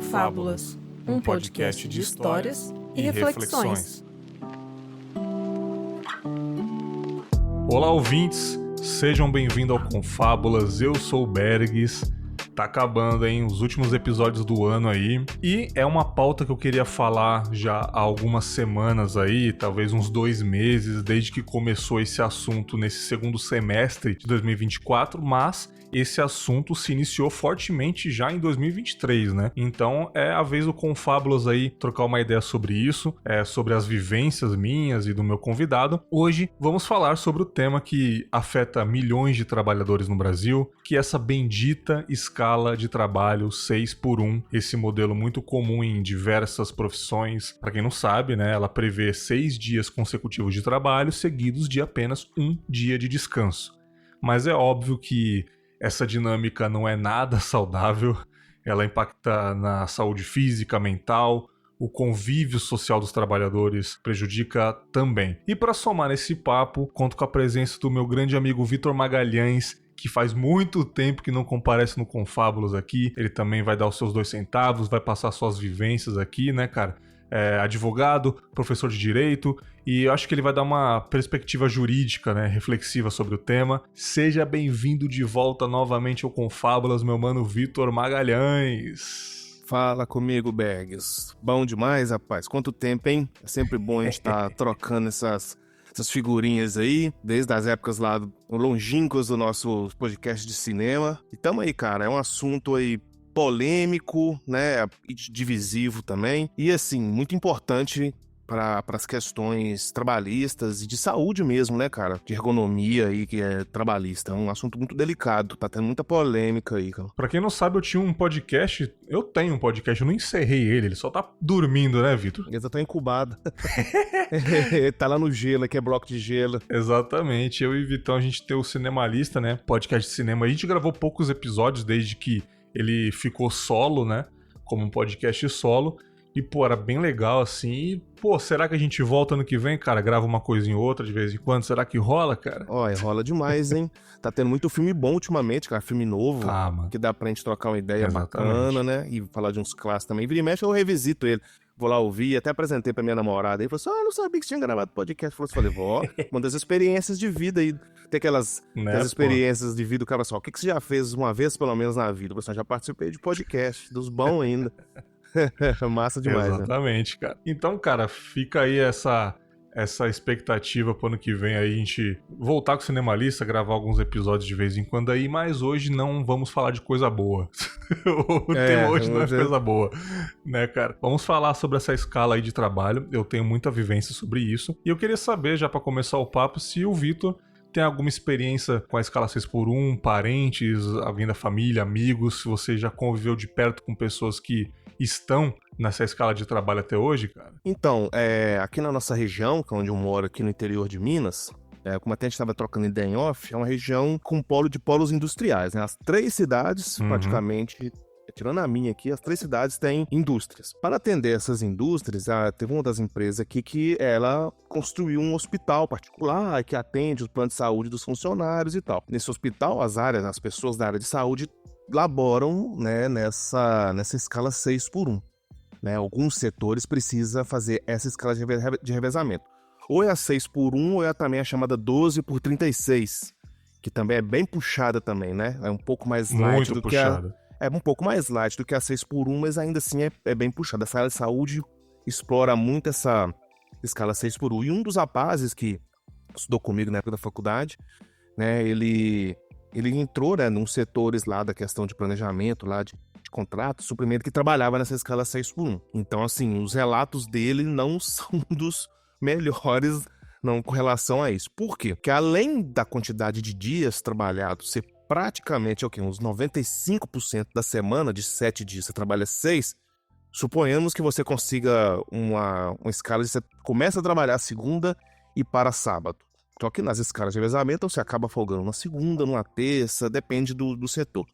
Confábulas, um podcast de histórias e reflexões. Olá, ouvintes, sejam bem-vindos ao Confábulas, eu sou o Bergs. Tá acabando, hein, os últimos episódios do ano aí, e é uma pauta que eu queria falar já há algumas semanas aí, talvez uns 2 meses, desde que começou esse assunto nesse segundo semestre de 2024, mas esse assunto se iniciou fortemente já em 2023, né? Então é a vez do Confábulas aí trocar uma ideia sobre isso, sobre as vivências minhas e do meu convidado. Hoje vamos falar sobre o tema que afeta milhões de trabalhadores no Brasil, que é essa bendita escala de trabalho 6x1, esse modelo muito comum em diversas profissões. Para quem não sabe, né, ela prevê 6 dias consecutivos de trabalho seguidos de apenas 1 dia de descanso. Mas é óbvio que essa dinâmica não é nada saudável, ela impacta na saúde física, mental, o convívio social dos trabalhadores prejudica também. E para somar esse papo, conto com a presença do meu grande amigo Vitor Magalhães, que faz muito tempo que não comparece no Confábulos aqui. Ele também vai dar os seus 2 centavos, vai passar suas vivências aqui, né, cara? É advogado, professor de direito, e eu acho que ele vai dar uma perspectiva jurídica, né, reflexiva sobre o tema. Seja bem-vindo de volta novamente ao Confábulas, meu mano Vitor Magalhães. Fala comigo, Bergs. Bom demais, rapaz. Quanto tempo, hein? É sempre bom a gente estar trocando essas figurinhas aí, desde as épocas lá longínquas do nosso podcast de cinema. E tamo aí, cara. É um assunto aí polêmico, né, e divisivo também, e assim, muito importante para as questões trabalhistas e de saúde mesmo, né, cara, de ergonomia aí que é trabalhista, é um assunto muito delicado, tá tendo muita polêmica aí, cara. Pra quem não sabe, eu tenho um podcast, eu não encerrei ele só tá dormindo, né, Vitor? Ele tá incubado. Tá lá no gelo, aqui é bloco de gelo. Exatamente, eu e Vitão, a gente tem o Cinemalista, né, podcast de cinema, a gente gravou poucos episódios desde que ele ficou solo, né, como um podcast solo, e, pô, era bem legal, assim, e, pô, será que a gente volta ano que vem, cara? Grava uma coisinha ou outra de vez em quando? Será que rola, cara? Ó, rola demais, hein? Tá tendo muito filme bom ultimamente, cara, filme novo, que dá pra gente trocar uma ideia bacana, né, e falar de uns clássicos também. Vira e mexe, eu revisito ele. Vou lá ouvir, até apresentei pra minha namorada. Aí falou assim, eu não sabia que você tinha gravado podcast. Falei, vó, uma das experiências de vida aí. Tem aquelas experiências de vida, o cara só, o que você já fez uma vez, pelo menos, na vida? Eu falei, já participei de podcast, dos bons ainda. Massa demais, exatamente, né? Cara. Então, cara, fica aí essa expectativa pro ano que vem aí a gente voltar com o Cinemalista, gravar alguns episódios de vez em quando aí, mas hoje não vamos falar de coisa boa. O tema hoje não é coisa boa, né, cara? Vamos falar sobre essa escala aí de trabalho, eu tenho muita vivência sobre isso, e eu queria saber, já pra começar o papo, se o Vitor tem alguma experiência com a escala 6x1, parentes, alguém da família, amigos, se você já conviveu de perto com pessoas que estão nessa escala de trabalho até hoje, cara? Então, aqui na nossa região, que é onde eu moro, aqui no interior de Minas, como até a gente estava trocando ideia em off, é uma região com polos industriais, né? As 3 cidades, praticamente, tirando a minha aqui, as 3 cidades têm indústrias. Para atender essas indústrias, teve uma das empresas aqui que ela construiu um hospital particular que atende o plano de saúde dos funcionários e tal. Nesse hospital, as pessoas da área de saúde laboram, né, nessa escala 6x1. Né? Alguns setores precisam fazer essa escala de revezamento. Ou é a 6x1 ou é também a chamada 12x36, que também é bem puxada também, né? É um pouco mais light do puxada. É um pouco mais light do que a 6x1, mas ainda assim é bem puxada. Essa área de saúde explora muito essa escala 6x1. E um dos rapazes que estudou comigo na época da faculdade, né, ele entrou, né, nos setores lá da questão de planejamento, lá de contrato, suprimento, que trabalhava nessa escala 6x1. Então, assim, os relatos dele não são dos melhores não com relação a isso. Por quê? Porque além da quantidade de dias trabalhados ser praticamente uns 95% da semana, de 7 dias, você trabalha 6, suponhamos que você consiga uma escala de você começa a trabalhar segunda e para sábado. Só que nas escalas de revezamento você acaba folgando na segunda, numa terça, depende do setor.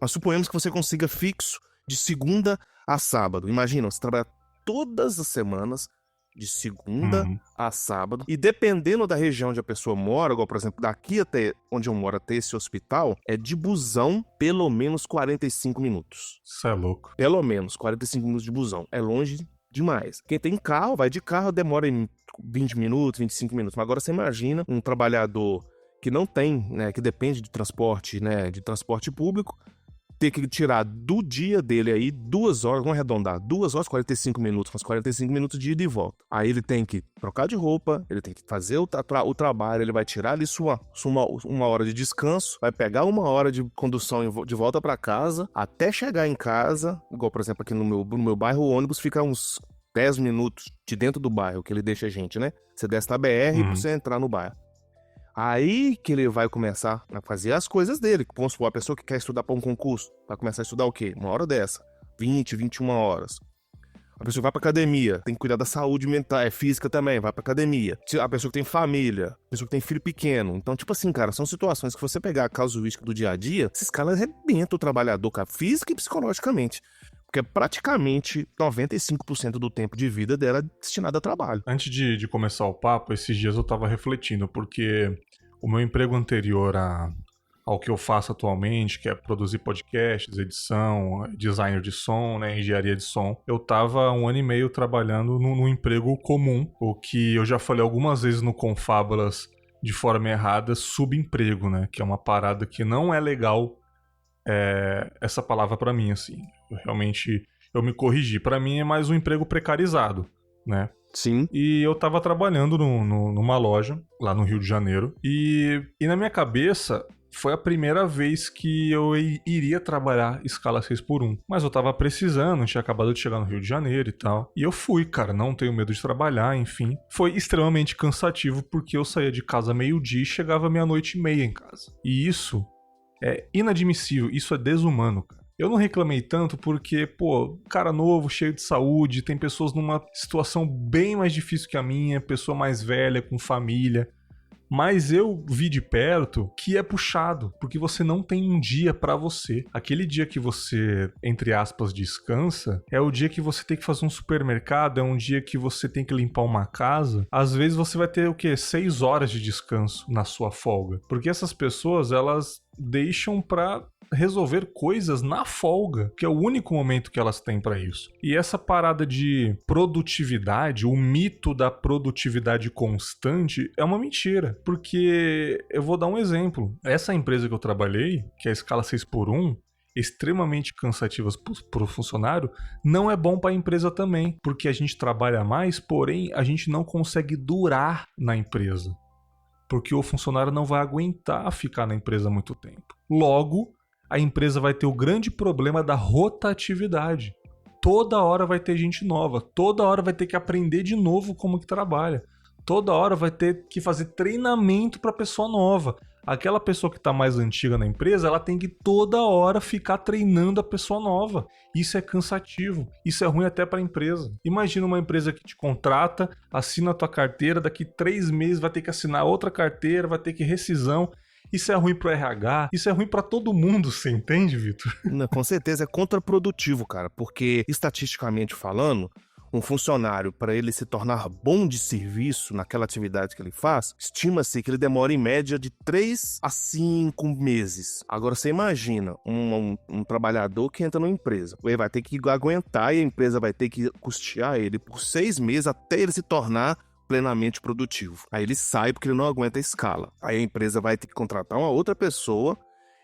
Mas suponhamos que você consiga fixo de segunda a sábado. Imagina, você trabalha todas as semanas, de segunda a sábado. E dependendo da região onde a pessoa mora, igual, por exemplo, daqui até onde eu moro, até esse hospital, é de busão pelo menos 45 minutos. Isso é louco. Pelo menos 45 minutos de busão. É longe demais. Quem tem carro, vai de carro, demora em 20 minutos, 25 minutos. Mas agora você imagina um trabalhador que não tem, né, que depende de transporte, né, de transporte público, ter que tirar do dia dele aí 2 horas, vamos arredondar, 2 horas, 45 minutos, mas 45 minutos de ida e volta. Aí ele tem que trocar de roupa, ele tem que fazer o trabalho, ele vai tirar ali uma hora de descanso, vai pegar 1 hora de condução de volta para casa, até chegar em casa, igual, por exemplo, aqui no meu bairro, o ônibus fica uns 10 minutos de dentro do bairro, que ele deixa a gente, né? Você desce na BR pra você entrar no bairro. Aí que ele vai começar a fazer as coisas dele. Vamos supor, a pessoa que quer estudar para um concurso, vai começar a estudar o quê? 1 hora dessa, 20, 21 horas. A pessoa vai pra academia, tem que cuidar da saúde mental, física também, vai pra academia. A pessoa que tem família, a pessoa que tem filho pequeno. Então, tipo assim, cara, são situações que você pegar a casuística do dia a dia, esses caras arrebentam o trabalhador, cara, física e psicologicamente. Porque praticamente 95% do tempo de vida dela é destinado a trabalho. Antes de começar o papo, esses dias eu tava refletindo, porque o meu emprego anterior ao que eu faço atualmente, que é produzir podcasts, edição, designer de som, né, engenharia de som, eu tava 1 ano e meio trabalhando num emprego comum, o que eu já falei algumas vezes no Confábulas de forma errada, subemprego, né, que é uma parada que não é legal, essa palavra pra mim, assim. Realmente, eu me corrigi. Pra mim é mais um emprego precarizado, né? Sim. E eu tava trabalhando numa loja, lá no Rio de Janeiro, e na minha cabeça foi a primeira vez que eu iria trabalhar escala 6x1. Mas eu tava precisando, tinha acabado de chegar no Rio de Janeiro e tal. E eu fui, cara, não tenho medo de trabalhar, enfim. Foi extremamente cansativo, porque eu saía de casa meio-dia e chegava 00:30 em casa. E isso é inadmissível, isso é desumano, cara. Eu não reclamei tanto porque, pô, cara novo, cheio de saúde, tem pessoas numa situação bem mais difícil que a minha, pessoa mais velha, com família. Mas eu vi de perto que é puxado, porque você não tem um dia pra você. Aquele dia que você, entre aspas, descansa, é o dia que você tem que fazer um supermercado, é um dia que você tem que limpar uma casa. Às vezes você vai ter, 6 horas de descanso na sua folga. Porque essas pessoas, elas deixam pra resolver coisas na folga, que é o único momento que elas têm pra isso. E essa parada de produtividade, o mito da produtividade constante, é uma mentira, porque eu vou dar um exemplo. Essa empresa que eu trabalhei, que é a escala 6x1, extremamente cansativas para o funcionário, não é bom para a empresa também, porque a gente trabalha mais, porém a gente não consegue durar na empresa, porque o funcionário não vai aguentar ficar na empresa muito tempo. Logo, a empresa vai ter o grande problema da rotatividade. Toda hora vai ter gente nova, toda hora vai ter que aprender de novo como que trabalha, toda hora vai ter que fazer treinamento para pessoa nova. Aquela pessoa que está mais antiga na empresa, ela tem que toda hora ficar treinando a pessoa nova. Isso é cansativo, isso é ruim até para a empresa. Imagina uma empresa que te contrata, assina a tua carteira, daqui 3 meses vai ter que assinar outra carteira, vai ter que rescisão. Isso é ruim pro RH, isso é ruim pra todo mundo, você entende, Vitor? Não, com certeza é contraprodutivo, cara, porque estatisticamente falando, um funcionário, para ele se tornar bom de serviço naquela atividade que ele faz, estima-se que ele demora em média de 3 a 5 meses. Agora você imagina um trabalhador que entra numa empresa, ele vai ter que aguentar e a empresa vai ter que custear ele por 6 meses até ele se tornar plenamente produtivo. Aí ele sai porque ele não aguenta a escala. Aí a empresa vai ter que contratar uma outra pessoa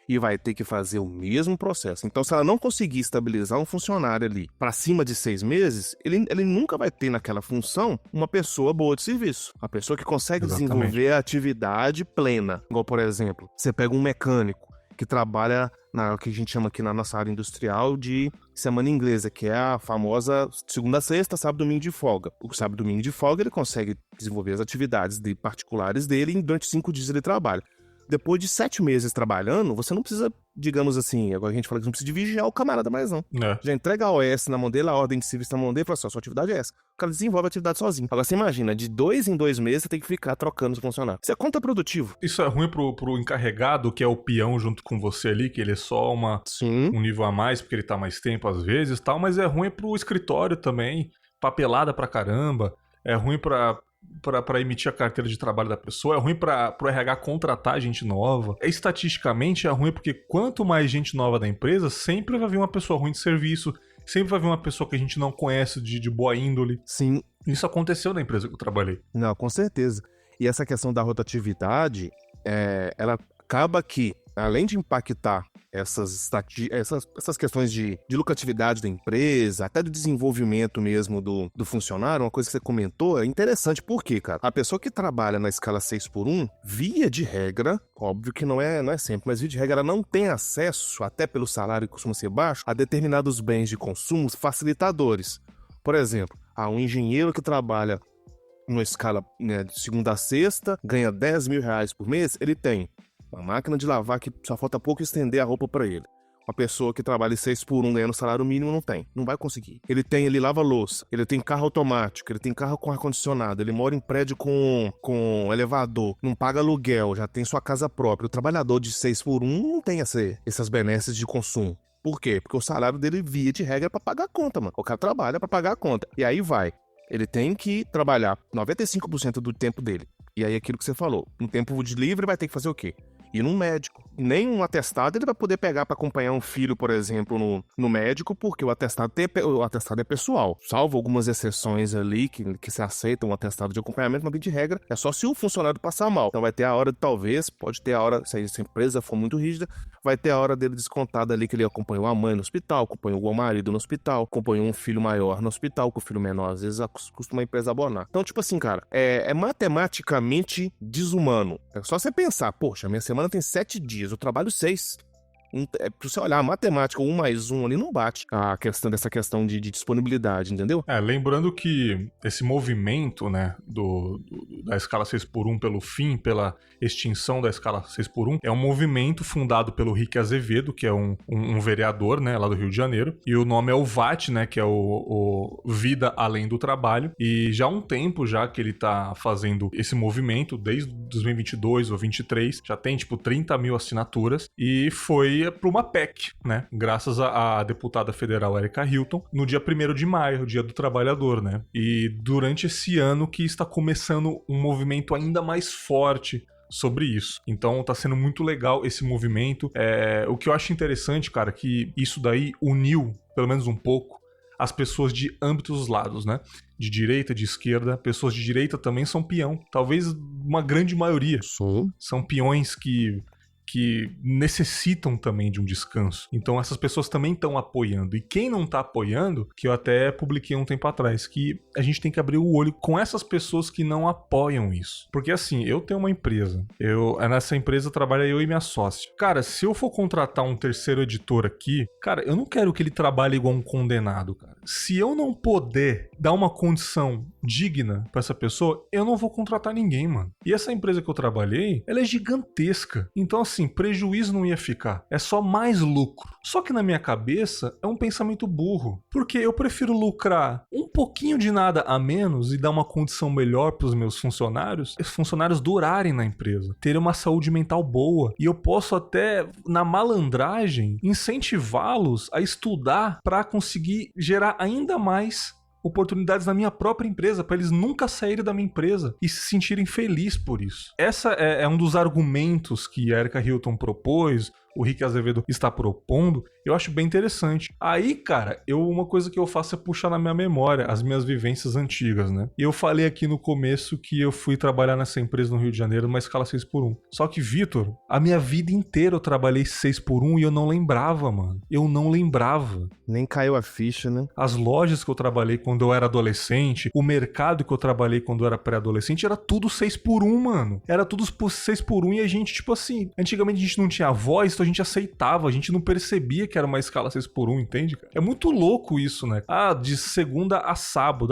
e vai ter que fazer o mesmo processo. Então, se ela não conseguir estabilizar um funcionário ali para cima de 6 meses, ele nunca vai ter naquela função uma pessoa boa de serviço. A pessoa que consegue desenvolver a atividade plena. Igual, por exemplo, você pega um mecânico que trabalha na que a gente chama aqui na nossa área industrial de semana inglesa, que é a famosa segunda a sexta, sábado e domingo de folga. O sábado e domingo de folga ele consegue desenvolver as atividades particulares dele e durante 5 dias ele trabalha. Depois de 7 meses trabalhando, você não precisa, digamos assim, agora a gente fala que não precisa de vigiar o camarada mais não. Já entrega a OS na mão dele, a ordem de serviço na mão dele e fala assim, sua atividade é essa. O cara desenvolve a atividade sozinho. Agora você imagina, de 2 em 2 meses você tem que ficar trocando os funcionários. Isso é contraprodutivo. Isso é ruim pro encarregado, que é o peão junto com você ali, que ele é só um nível a mais, porque ele tá mais tempo às vezes e tal, mas é ruim pro escritório também, papelada pra caramba. é ruim pra emitir a carteira de trabalho da pessoa, é ruim pro RH contratar gente nova. Estatisticamente é ruim porque quanto mais gente nova da empresa, sempre vai vir uma pessoa ruim de serviço, sempre vai vir uma pessoa que a gente não conhece de boa índole. Sim. Isso aconteceu na empresa que eu trabalhei. Não, com certeza. E essa questão da rotatividade, ela acaba que, além de impactar essas questões de lucratividade da empresa, até do desenvolvimento mesmo do funcionário, uma coisa que você comentou é interessante. Por quê, cara? A pessoa que trabalha na escala 6x1, via de regra, óbvio que não é sempre, mas via de regra ela não tem acesso, até pelo salário que costuma ser baixo, a determinados bens de consumo facilitadores. Por exemplo, um engenheiro que trabalha numa escala, né, de segunda a sexta, ganha 10 mil reais por mês, ele tem uma máquina de lavar que só falta pouco estender a roupa para ele. Uma pessoa que trabalha 6x1 ganhando salário mínimo não vai conseguir. Ele lava louça, ele tem carro automático, ele tem carro com ar-condicionado, ele mora em prédio com elevador, não paga aluguel, já tem sua casa própria. O trabalhador de 6x1 não tem essas benesses de consumo. Por quê? Porque o salário dele, via de regra, é pra pagar a conta, mano. O cara trabalha pra pagar a conta. E aí vai. Ele tem que trabalhar 95% do tempo dele. E aí aquilo que você falou, no tempo de livre vai ter que fazer o quê? Ir num médico. Nem um atestado ele vai poder pegar para acompanhar um filho, por exemplo, no médico, porque o atestado é pessoal. Salvo algumas exceções ali que se aceitam um atestado de acompanhamento, mas de regra é só se o funcionário passar mal. Então vai ter a hora, pode ter a hora, se a empresa for muito rígida, vai ter a hora dele descontada ali que ele acompanhou a mãe no hospital, acompanhou o marido no hospital, acompanhou um filho maior no hospital, que o filho menor às vezes costuma a empresa abonar. Então, tipo assim, cara, é matematicamente desumano. É só você pensar, poxa, minha semana tem 7 dias, eu trabalho 6. Pra você olhar a matemática, 1 mais 1 ali não bate dessa questão de disponibilidade, entendeu? Lembrando que esse movimento, né, da escala 6x1 pelo fim, pela extinção da escala 6x1, é um movimento fundado pelo Rick Azevedo, que é um vereador, né, lá do Rio de Janeiro, e o nome é o VAT, né, que é o Vida Além do Trabalho, e já há um tempo já que ele tá fazendo esse movimento, desde 2022 ou 2023, já tem tipo 30 mil assinaturas, e foi para uma PEC, né? Graças à deputada federal Erika Hilton, no dia 1º de maio, Dia do Trabalhador, né? E durante esse ano que está começando um movimento ainda mais forte sobre isso. Então tá sendo muito legal esse movimento. O que eu acho interessante, cara, que isso daí uniu, pelo menos um pouco, as pessoas de ambos os lados, né? De direita, de esquerda. Pessoas de direita também são peão. Talvez uma grande maioria. Sim. São peões que necessitam também de um descanso. Então essas pessoas também estão apoiando. E quem não tá apoiando, que eu até publiquei um tempo atrás, que a gente tem que abrir o olho com essas pessoas que não apoiam isso. Porque assim, eu tenho uma empresa. Nessa empresa trabalha eu e minha sócia. Cara, se eu for contratar um terceiro editor aqui, cara, eu não quero que ele trabalhe igual um condenado, cara. Se eu não puder dar uma condição digna pra essa pessoa, eu não vou contratar ninguém, mano. E essa empresa que eu trabalhei, ela é gigantesca. Então, assim, prejuízo não ia ficar. É só mais lucro. Só que na minha cabeça é um pensamento burro. Porque eu prefiro lucrar um pouquinho de nada a menos e dar uma condição melhor pros meus funcionários, os funcionários durarem na empresa, terem uma saúde mental boa. E eu posso até, na malandragem, incentivá-los a estudar para conseguir gerar ainda mais oportunidades na minha própria empresa, para eles nunca saírem da minha empresa e se sentirem felizes por isso. Essa é um dos argumentos que a Erika Hilton propôs, o Rick Azevedo está propondo, eu acho bem interessante. Aí, cara, uma coisa que eu faço é puxar na minha memória as minhas vivências antigas, né? E eu falei aqui no começo que eu fui trabalhar nessa empresa no Rio de Janeiro numa escala 6x1. Só que, Vitor, a minha vida inteira eu trabalhei 6x1 e eu não lembrava, mano. Eu não lembrava. Nem caiu a ficha, né? As lojas que eu trabalhei quando eu era adolescente, o mercado que eu trabalhei quando eu era pré-adolescente, era tudo 6x1, mano. Era tudo 6x1 e a gente, tipo assim, antigamente a gente não tinha voz, então a gente aceitava, a gente não percebia que era uma escala 6x1, entende, cara? É muito louco isso, né? De segunda a sábado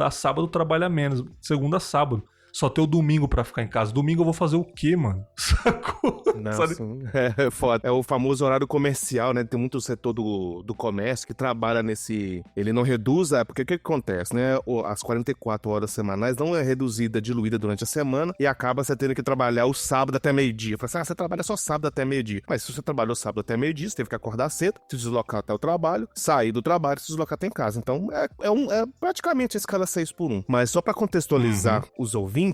trabalha menos, segunda a sábado. só ter o domingo pra ficar em casa. Domingo eu vou fazer o quê, mano? Sacou? Nossa, é foda. É o famoso horário comercial, né? Tem muito setor do comércio que trabalha nesse... Ele não reduz, porque o que acontece, né? As 44 horas semanais não é reduzida, diluída durante a semana e acaba você tendo que trabalhar o sábado até meio-dia. Fala assim, você trabalha só sábado até meio-dia. Mas se você trabalhou sábado até meio-dia, você teve que acordar cedo, se deslocar até o trabalho, sair do trabalho, se deslocar até em casa. Então, é praticamente a escala 6x1. Mas só para contextualizar os ouvintes,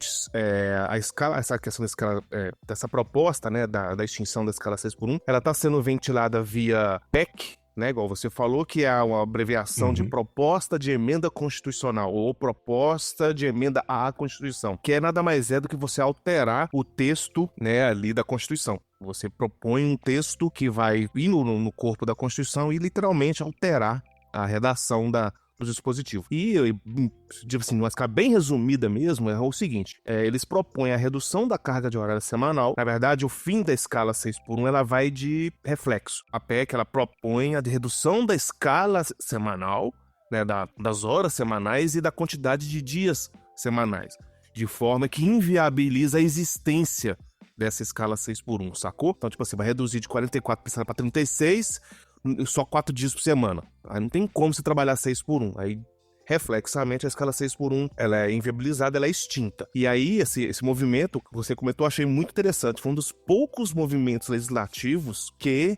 a escala, essa questão da escala, dessa proposta, né, da extinção da escala 6x1, ela está sendo ventilada via PEC, né, igual você falou, que é uma abreviação de proposta de emenda constitucional, ou proposta de emenda à Constituição, que nada mais é do que você alterar o texto, né, ali da Constituição. Você propõe um texto que vai ir no corpo da Constituição e literalmente alterar a redação do dispositivo. E, assim, numa escala bem resumida mesmo, é o seguinte, eles propõem a redução da carga de horário semanal. Na verdade, o fim da escala 6x1, ela vai de reflexo. A PEC, ela propõe a redução da escala semanal, né, das horas semanais e da quantidade de dias semanais, de forma que inviabiliza a existência dessa escala 6x1, sacou? Então, tipo assim, vai reduzir de 44 para 36, só 4 dias por semana. Aí não tem como você trabalhar 6x1. Aí, reflexamente, a escala 6x1, ela é inviabilizada, ela é extinta. E aí, esse movimento que você comentou, eu achei muito interessante. Foi um dos poucos movimentos legislativos que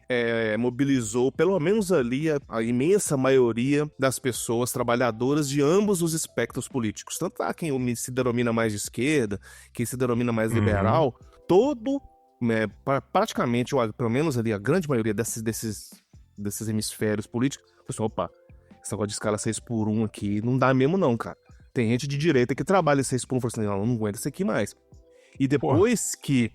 mobilizou, pelo menos ali, a imensa maioria das pessoas trabalhadoras de ambos os espectros políticos. Tanto quem se denomina mais de esquerda, quem se denomina mais liberal, praticamente, ou pelo menos ali, a grande maioria desses hemisférios políticos, pessoal, opa, esse negócio de escala 6x1 aqui não dá mesmo não, cara. Tem gente de direita que trabalha 6x1, falou assim, não aguento isso aqui mais. E depois que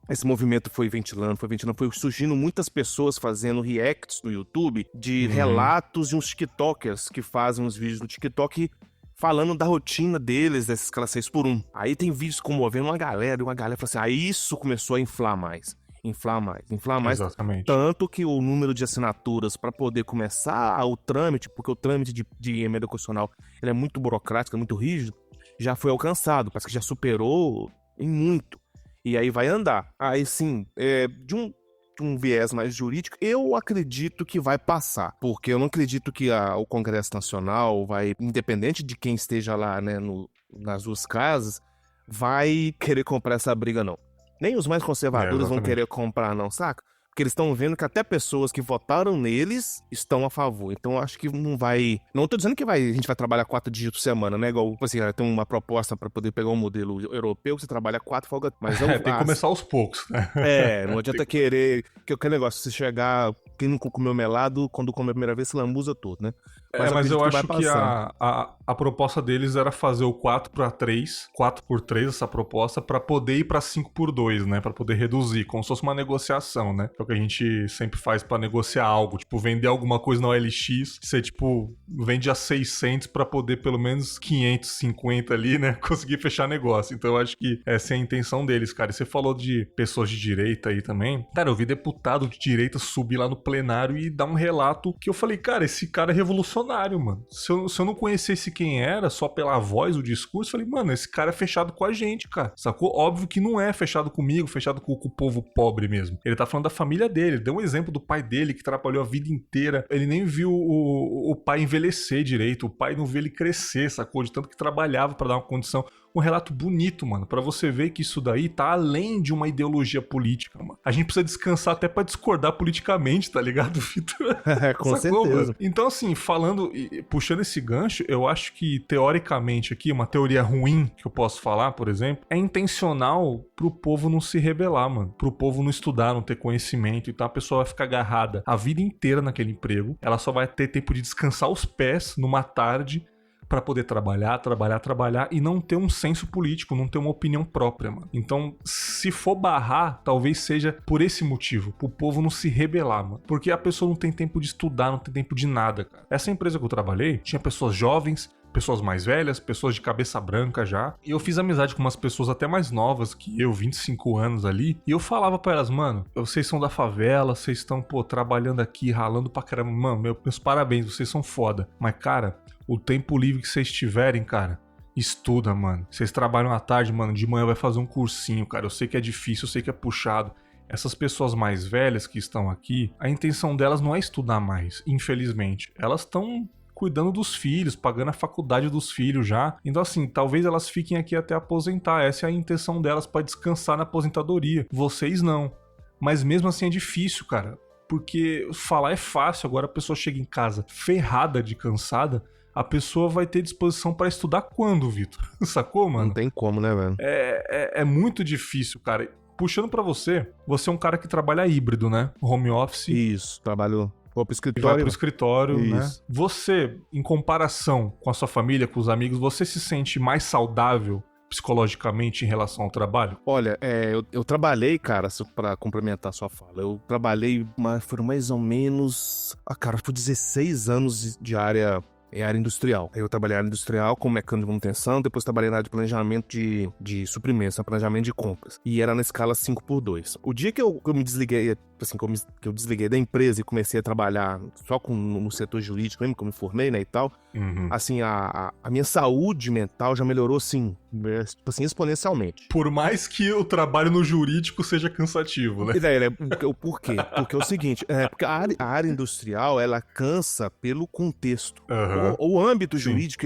esse movimento foi ventilando, foi surgindo muitas pessoas fazendo reacts no YouTube de relatos de uns tiktokers que fazem uns vídeos no TikTok falando da rotina deles, dessa escala 6x1. Aí tem vídeos comovendo uma galera fala assim, aí isso começou a inflar mais. Exatamente. Tanto que o número de assinaturas para poder começar o trâmite, porque o trâmite de emenda constitucional ele é muito burocrático, é muito rígido, já foi alcançado, parece que já superou em muito. E aí vai andar. Aí sim, de um viés mais jurídico, eu acredito que vai passar, porque eu não acredito que o Congresso Nacional vai, independente de quem esteja lá, né, nas duas casas, vai querer comprar essa briga, não. Nem os mais conservadores vão querer comprar, não, saca? Porque eles estão vendo que até pessoas que votaram neles estão a favor. Então, eu acho que não vai... Não tô dizendo que a gente vai trabalhar 4 dias por semana, né? Igual, assim, tem uma proposta para poder pegar um modelo europeu que você trabalha 4 folga... Mas tem que começar aos poucos, né? Não adianta querer... Que aquele negócio, se chegar... Quem não comeu melado, quando come a primeira vez, se lambuza tudo, né? Mas eu acho que a proposta deles era fazer o 4x3, 4x3 essa proposta, pra poder ir pra 5x2, né? Pra poder reduzir, como se fosse uma negociação, né? É o que a gente sempre faz pra negociar algo, tipo, vender alguma coisa na OLX, você, tipo, vende a 600 pra poder pelo menos 550 ali, né? Conseguir fechar negócio. Então eu acho que essa é a intenção deles, cara. E você falou de pessoas de direita aí também. Cara, eu vi deputado de direita subir lá no plenário e dar um relato que eu falei, cara, esse cara é revolucionário, mano. Se eu não conhecesse quem era, só pela voz, o discurso, eu falei, mano, esse cara é fechado com a gente, cara. Sacou? Óbvio que não é fechado comigo, fechado com o povo pobre mesmo. Ele tá falando da família dele, ele deu um exemplo do pai dele que trabalhou a vida inteira. Ele nem viu o pai envelhecer direito, o pai não viu ele crescer, sacou? De tanto que trabalhava pra dar uma condição. Um relato bonito, mano, pra você ver que isso daí tá além de uma ideologia política, mano. A gente precisa descansar até pra discordar politicamente, tá ligado, Vitor? Com certeza. Mano? Então, assim, puxando esse gancho, eu acho que, teoricamente aqui, uma teoria ruim que eu posso falar, por exemplo, é intencional pro povo não se rebelar, mano. Pro povo não estudar, não ter conhecimento e tal. A pessoa vai ficar agarrada a vida inteira naquele emprego. Ela só vai ter tempo de descansar os pés numa tarde pra poder trabalhar e não ter um senso político, não ter uma opinião própria, mano. Então, se for barrar, talvez seja por esse motivo, pro povo não se rebelar, mano. Porque a pessoa não tem tempo de estudar, não tem tempo de nada, cara. Essa empresa que eu trabalhei tinha pessoas jovens, pessoas mais velhas, pessoas de cabeça branca já. E eu fiz amizade com umas pessoas até mais novas que eu, 25 anos ali. E eu falava pra elas, mano, vocês são da favela, vocês estão, trabalhando aqui, ralando pra caramba. Mano, meus parabéns, vocês são foda. Mas, cara, o tempo livre que vocês tiverem, cara, estuda, mano. Vocês trabalham à tarde, mano, de manhã vai fazer um cursinho, cara. Eu sei que é difícil, eu sei que é puxado. Essas pessoas mais velhas que estão aqui, a intenção delas não é estudar mais, infelizmente. Elas estão cuidando dos filhos, pagando a faculdade dos filhos já. Então, assim, talvez elas fiquem aqui até aposentar. Essa é a intenção delas pra descansar na aposentadoria. Vocês não. Mas mesmo assim é difícil, cara. Porque falar é fácil. Agora a pessoa chega em casa ferrada de cansada, a pessoa vai ter disposição pra estudar quando, Vitor? Sacou, mano? Não tem como, né, velho? É muito difícil, cara. Puxando pra você é um cara que trabalha híbrido, né? Home office. Isso, trabalho... Vou pro E escritório. vai pro escritório, né? Isso. Você, em comparação com a sua família, com os amigos, você se sente mais saudável psicologicamente em relação ao trabalho? Olha, eu trabalhei, cara, pra complementar a sua fala, eu trabalhei, foram mais ou menos, cara, foi 16 anos de área industrial. Eu trabalhei na área industrial como mecânico de manutenção, depois trabalhei na área de planejamento de suprimentos, planejamento de compras. E era na escala 5x2. O dia que eu me desliguei, assim, que eu desliguei da empresa e comecei a trabalhar só no setor jurídico, lembra que eu me formei, né, e tal, assim, a minha saúde mental já melhorou, assim, exponencialmente. Por mais que o trabalho no jurídico seja cansativo, né? Por quê? Porque é o seguinte, porque a área industrial, ela cansa pelo contexto. O âmbito jurídico,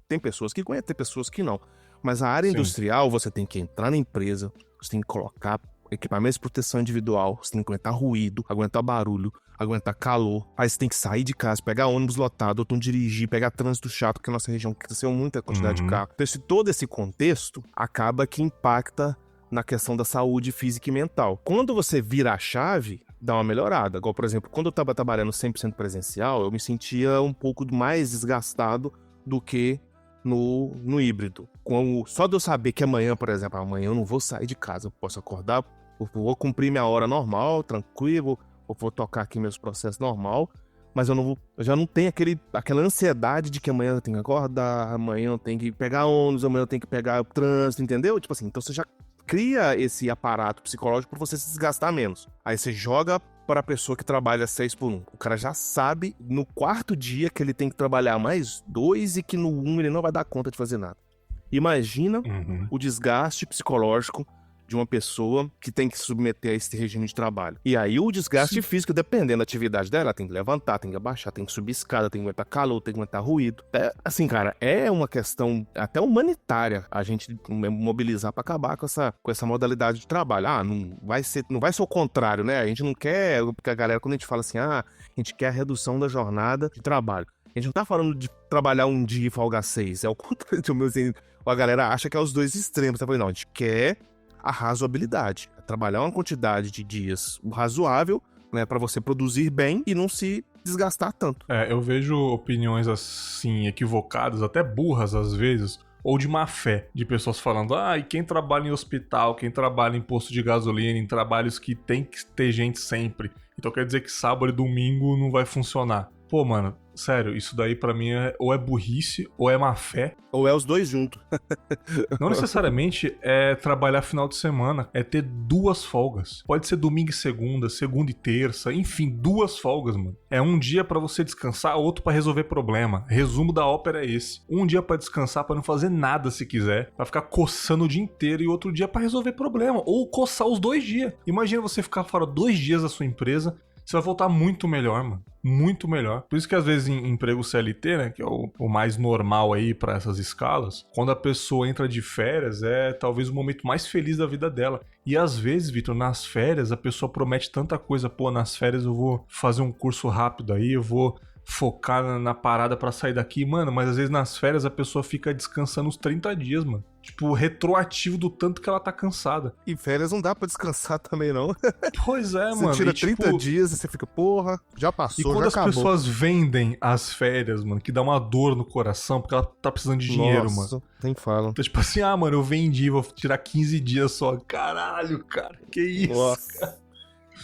tem pessoas que conhecem, tem pessoas que não. Mas a área industrial, você tem que entrar na empresa, você tem que colocar equipamentos de proteção individual, você tem que aguentar ruído, aguentar barulho, aguentar calor. Aí você tem que sair de casa, pegar ônibus lotado, ou então dirigir, pegar trânsito chato, porque a nossa região cresceu muita quantidade de carro. Então, todo esse contexto acaba que impacta na questão da saúde física e mental. Quando você vira a chave, dá uma melhorada. Igual, por exemplo, quando eu estava trabalhando 100% presencial, eu me sentia um pouco mais desgastado do que no híbrido. Só de eu saber que amanhã, por exemplo, amanhã eu não vou sair de casa, eu posso acordar, eu vou cumprir minha hora normal, tranquilo, eu vou tocar aqui meus processos normal, mas eu já não tenho aquela ansiedade de que amanhã eu tenho que acordar, amanhã eu tenho que pegar ônibus, amanhã eu tenho que pegar o trânsito, entendeu? Tipo assim, então você já cria esse aparato psicológico para você se desgastar menos. Aí você joga para a pessoa que trabalha 6x1. O cara já sabe no quarto dia que ele tem que trabalhar mais 2 e que no 1 ele não vai dar conta de fazer nada. Imagina o desgaste psicológico de uma pessoa que tem que se submeter a esse regime de trabalho. E aí o desgaste físico, dependendo da atividade dela, tem que levantar, tem que abaixar, tem que subir escada, tem que aguentar calor, tem que aguentar ruído. Assim, cara, é uma questão até humanitária a gente mobilizar para acabar com essa modalidade de trabalho. Não vai ser o contrário, né? A gente não quer, porque a galera, quando a gente fala assim, a gente quer a redução da jornada de trabalho. A gente não tá falando de trabalhar um dia e folgar 6. É o contrário. A galera acha que é os dois extremos. Tá falando, não, a gente quer a razoabilidade. Trabalhar uma quantidade de dias razoável, né, para você produzir bem e não se desgastar tanto. Eu vejo opiniões assim equivocadas, até burras às vezes, ou de má fé, de pessoas falando, e quem trabalha em hospital, quem trabalha em posto de gasolina, em trabalhos que tem que ter gente sempre, então quer dizer que sábado e domingo não vai funcionar. Pô, mano, sério, isso daí pra mim ou é burrice, ou é má fé. Ou é os dois juntos. Não necessariamente é trabalhar final de semana, é ter 2 folgas. Pode ser domingo e segunda e terça, enfim, 2 folgas, mano. É um dia pra você descansar, outro pra resolver problema. Resumo da ópera é esse. Um dia pra descansar, pra não fazer nada se quiser, pra ficar coçando o dia inteiro, e outro dia pra resolver problema, ou coçar os 2 dias. Imagina você ficar fora 2 dias da sua empresa, você vai voltar muito melhor, mano. Muito melhor. Por isso que às vezes em emprego CLT, né, que é o mais normal aí pra essas escalas, quando a pessoa entra de férias, é talvez o momento mais feliz da vida dela. E às vezes, Vitor, nas férias a pessoa promete tanta coisa. Pô, nas férias eu vou fazer um curso rápido aí, eu vou focar na parada pra sair daqui, mano, mas às vezes nas férias a pessoa fica descansando uns 30 dias, mano. Tipo, retroativo do tanto que ela tá cansada. E férias não dá pra descansar também, não. Pois é, você mano. Você tira 30 dias e você fica, porra, já passou, já acabou. E quando as pessoas vendem as férias, mano, que dá uma dor no coração, porque ela tá precisando de dinheiro, mano. Nem fala. Então, tipo assim, mano, eu vendi, vou tirar 15 dias só. Caralho, cara, que isso, nossa. Cara.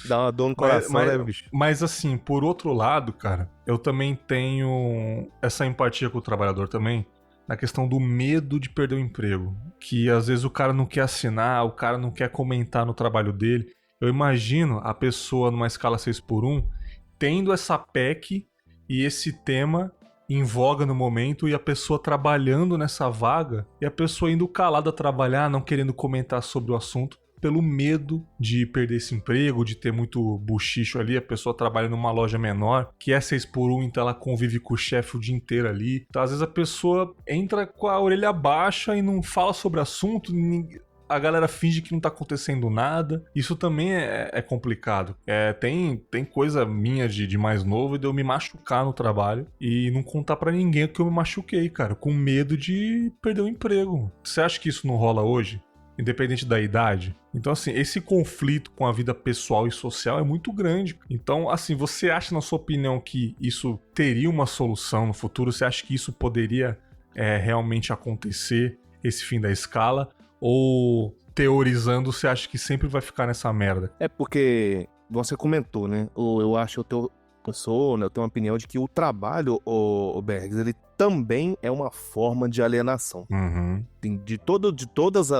Dá uma dor no coração, né, bicho? Mas assim, por outro lado, cara, eu também tenho essa empatia com o trabalhador também, na questão do medo de perder o emprego. Que às vezes o cara não quer assinar, o cara não quer comentar no trabalho dele. Eu imagino a pessoa numa escala 6x1 tendo essa PEC e esse tema em voga no momento e a pessoa trabalhando nessa vaga e a pessoa indo calada trabalhar, não querendo comentar sobre o assunto, pelo medo de perder esse emprego, de ter muito buchicho ali, a pessoa trabalha numa loja menor, que é 6x1, então ela convive com o chefe o dia inteiro ali. Então às vezes a pessoa entra com a orelha baixa e não fala sobre o assunto, a galera finge que não tá acontecendo nada. Isso também é complicado. Tem coisa minha de mais novo de eu me machucar no trabalho e não contar pra ninguém que eu me machuquei, cara, com medo de perder o emprego. Você acha que isso não rola hoje? Independente da idade. Então, assim, esse conflito com a vida pessoal e social é muito grande. Então, assim, você acha, na sua opinião, que isso teria uma solução no futuro? Você acha que isso poderia realmente acontecer, esse fim da escala? Ou, teorizando, você acha que sempre vai ficar nessa merda? É porque você comentou, né? Eu acho que eu tenho uma opinião de que o trabalho, o Bergs, ele também é uma forma de alienação. Uhum. De todas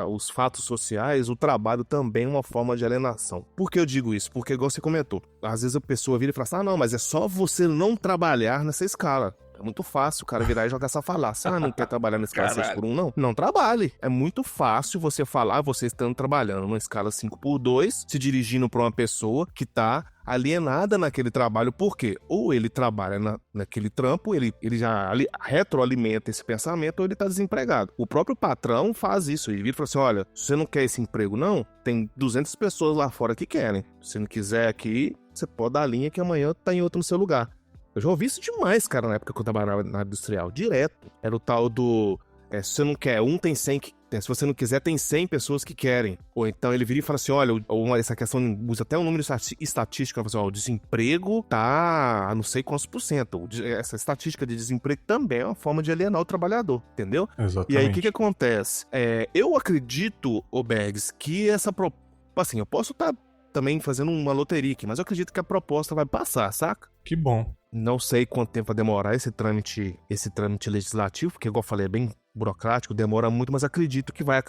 os fatos sociais, o trabalho também é uma forma de alienação. Por que eu digo isso? Porque, igual você comentou, às vezes a pessoa vira e fala assim, não, mas é só você não trabalhar nessa escala. É muito fácil o cara virar e jogar essa falácia. Não quer trabalhar na escala 6x1, não? Não trabalhe. É muito fácil você falar, você estando trabalhando numa escala 5x2, se dirigindo para uma pessoa que tá alienada naquele trabalho. Por quê? Ou ele trabalha naquele trampo, ele já retroalimenta esse pensamento, ou ele tá desempregado. O próprio patrão faz isso. Ele vira e fala assim, olha, se você não quer esse emprego, não, tem 200 pessoas lá fora que querem. Se não quiser aqui, você pode dar a linha que amanhã tá em outro no seu lugar. Eu já ouvi isso demais, cara, na época que eu trabalhava na área industrial. Direto. Era o tal do... se você não quer um, tem 100 se você não quiser, tem 100 pessoas que querem. Ou então ele vira e fala assim, olha, essa questão usa até um número estatístico, assim, o desemprego tá a não sei quantos %. Essa estatística de desemprego também é uma forma de alienar o trabalhador, entendeu? Exatamente. E aí, o que acontece? Eu acredito, Bergs, que essa proposta... Assim, eu posso estar também fazendo uma loteria aqui, mas eu acredito que a proposta vai passar, saca? Que bom. Não sei quanto tempo vai demorar esse trâmite legislativo, porque, igual eu falei, é bem burocrático, demora muito, mas acredito que vai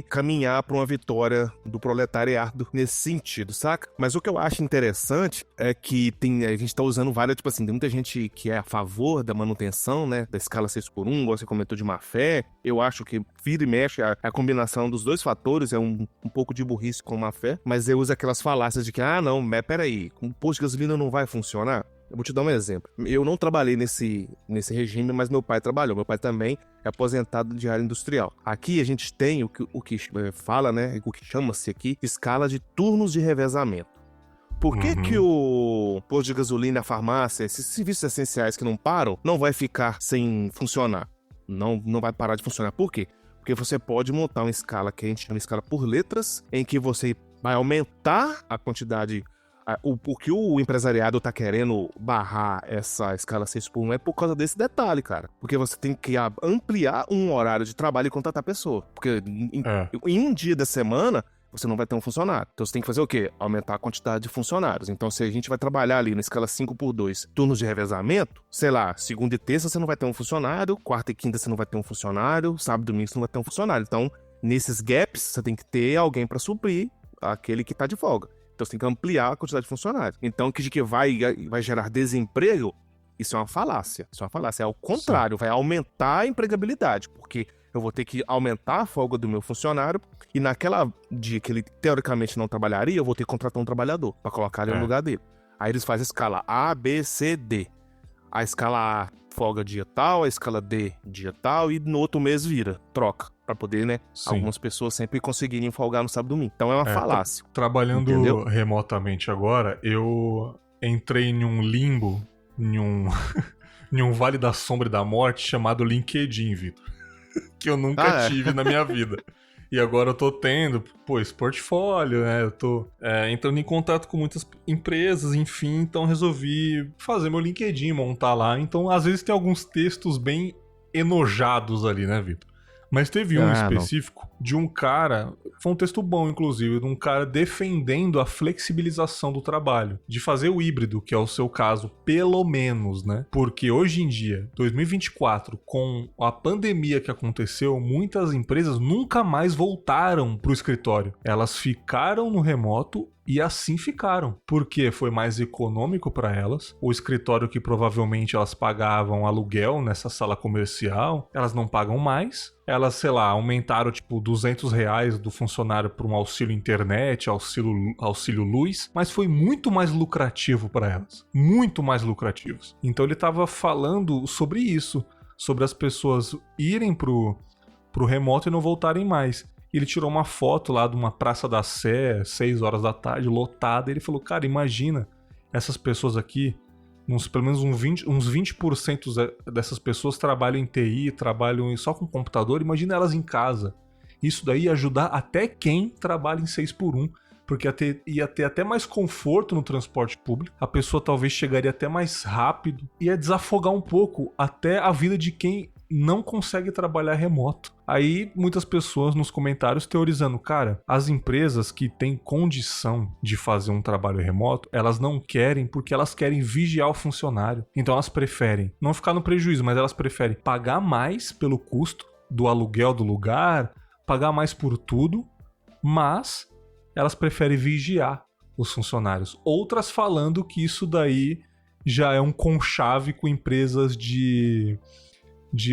caminhar para uma vitória do proletariado nesse sentido, saca? Mas o que eu acho interessante é que a gente tá usando várias, tipo assim, tem muita gente que é a favor da manutenção, né, da escala 6x1, igual você comentou, de má fé. Eu acho que vira e mexe, a combinação dos dois fatores é um pouco de burrice com má fé, mas eu uso aquelas falácias de que, não, mas peraí, com posto de gasolina não vai funcionar? Eu vou te dar um exemplo. Eu não trabalhei nesse regime, mas meu pai trabalhou. Meu pai também é aposentado de área industrial. Aqui a gente tem o que fala, né? O que chama-se aqui, escala de turnos de revezamento. Por que que o posto de gasolina, a farmácia, esses serviços essenciais que não param, não vai ficar sem funcionar? Não vai parar de funcionar. Por quê? Porque você pode montar uma escala que a gente chama de escala por letras, em que você vai aumentar a quantidade... O que o empresariado tá querendo barrar essa escala 6x1 é por causa desse detalhe, cara. Porque você tem que ampliar um horário de trabalho e contratar pessoa. Porque em um dia da semana, você não vai ter um funcionário. Então você tem que fazer o quê? Aumentar a quantidade de funcionários. Então se a gente vai trabalhar ali na escala 5x2, turnos de revezamento, sei lá, segunda e terça você não vai ter um funcionário, quarta e quinta você não vai ter um funcionário, sábado e domingo você não vai ter um funcionário. Então, nesses gaps, você tem que ter alguém para suprir aquele que tá de folga. Então você tem que ampliar a quantidade de funcionários. Então, que vai gerar desemprego, isso é uma falácia. Isso é uma falácia. É o contrário, vai aumentar a empregabilidade, porque eu vou ter que aumentar a folga do meu funcionário e naquela dia que ele teoricamente não trabalharia, eu vou ter que contratar um trabalhador para colocar ele no lugar dele. Aí eles fazem a escala A, B, C, D. A escala A folga dia tal, a escala D dia tal e no outro mês troca. Pra poder, né, algumas pessoas sempre conseguirem folgar no sábado e domingo. Então é uma falácia. Trabalhando remotamente agora, eu entrei em um limbo, em um vale da sombra e da morte chamado LinkedIn, Vitor. Que eu nunca tive na minha vida. E agora eu tô tendo, esse portfólio, né? Eu tô entrando em contato com muitas empresas, enfim, então resolvi fazer meu LinkedIn, montar lá. Então, às vezes tem alguns textos bem enojados ali, né, Vitor? Mas teve um específico de um cara, foi um texto bom inclusive, de um cara defendendo a flexibilização do trabalho, de fazer o híbrido, que é o seu caso, pelo menos, né? Porque hoje em dia, 2024, com a pandemia que aconteceu, muitas empresas nunca mais voltaram pro escritório. Elas ficaram no remoto e assim ficaram, porque foi mais econômico para elas. O escritório que provavelmente elas pagavam aluguel nessa sala comercial, elas não pagam mais. Elas, sei lá, aumentaram tipo R$200 do funcionário para um auxílio internet, auxílio luz, mas foi muito mais lucrativo para elas, muito mais lucrativos. Então ele estava falando sobre isso, sobre as pessoas irem pro remoto e não voltarem mais. Ele tirou uma foto lá de uma Praça da Sé, 6 horas da tarde, lotada, e ele falou, cara, imagina essas pessoas aqui, pelo menos uns 20% dessas pessoas trabalham em TI, trabalham só com computador, imagina elas em casa. Isso daí ia ajudar até quem trabalha em 6x1, porque ia ter até mais conforto no transporte público, a pessoa talvez chegaria até mais rápido, ia desafogar um pouco até a vida de quem não consegue trabalhar remoto. Aí muitas pessoas nos comentários teorizando, cara, as empresas que têm condição de fazer um trabalho remoto, elas não querem porque elas querem vigiar o funcionário. Então elas preferem não ficar no prejuízo, mas elas preferem pagar mais pelo custo do aluguel do lugar, pagar mais por tudo, mas elas preferem vigiar os funcionários. Outras falando que isso daí já é um conchave com empresas de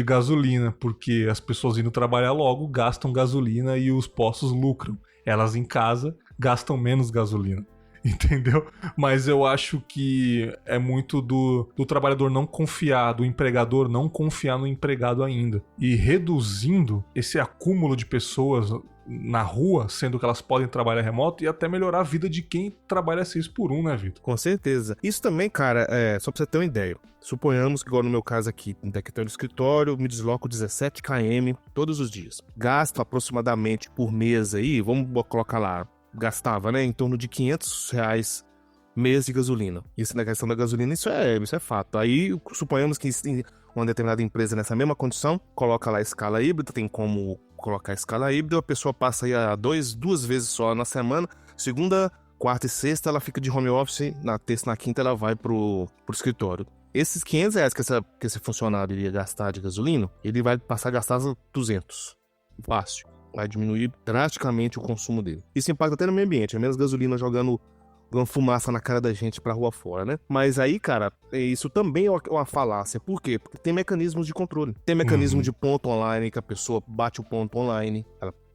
gasolina, porque as pessoas indo trabalhar logo gastam gasolina e os postos lucram. Elas em casa gastam menos gasolina, entendeu? Mas eu acho que é muito do trabalhador não confiar, do empregador não confiar no empregado ainda. E reduzindo esse acúmulo de pessoas na rua, sendo que elas podem trabalhar remoto, e até melhorar a vida de quem trabalha 6x1, né, Vitor? Com certeza. Isso também, cara, só pra você ter uma ideia. Suponhamos que, igual no meu caso aqui, daqui até no escritório, me desloco 17 km todos os dias. Gasto aproximadamente por mês aí, vamos colocar lá, gastava, né, em torno de R$500 mês de gasolina. Isso na questão da gasolina, isso é fato. Aí, suponhamos que uma determinada empresa nessa mesma condição, coloca lá a escala híbrida, tem como colocar a escala híbrida, a pessoa passa aí duas vezes só na semana, segunda, quarta e sexta ela fica de home office, na terça e na quinta ela vai pro escritório. Esses R$500 que esse funcionário iria gastar de gasolina, ele vai passar a gastar 200. Fácil. Vai diminuir drasticamente o consumo dele. Isso impacta até no meio ambiente, é menos gasolina jogando fumaça na cara da gente pra rua fora, né? Mas aí, cara, isso também é uma falácia. Por quê? Porque tem mecanismos de controle. Tem mecanismo de ponto online, que a pessoa bate o ponto online.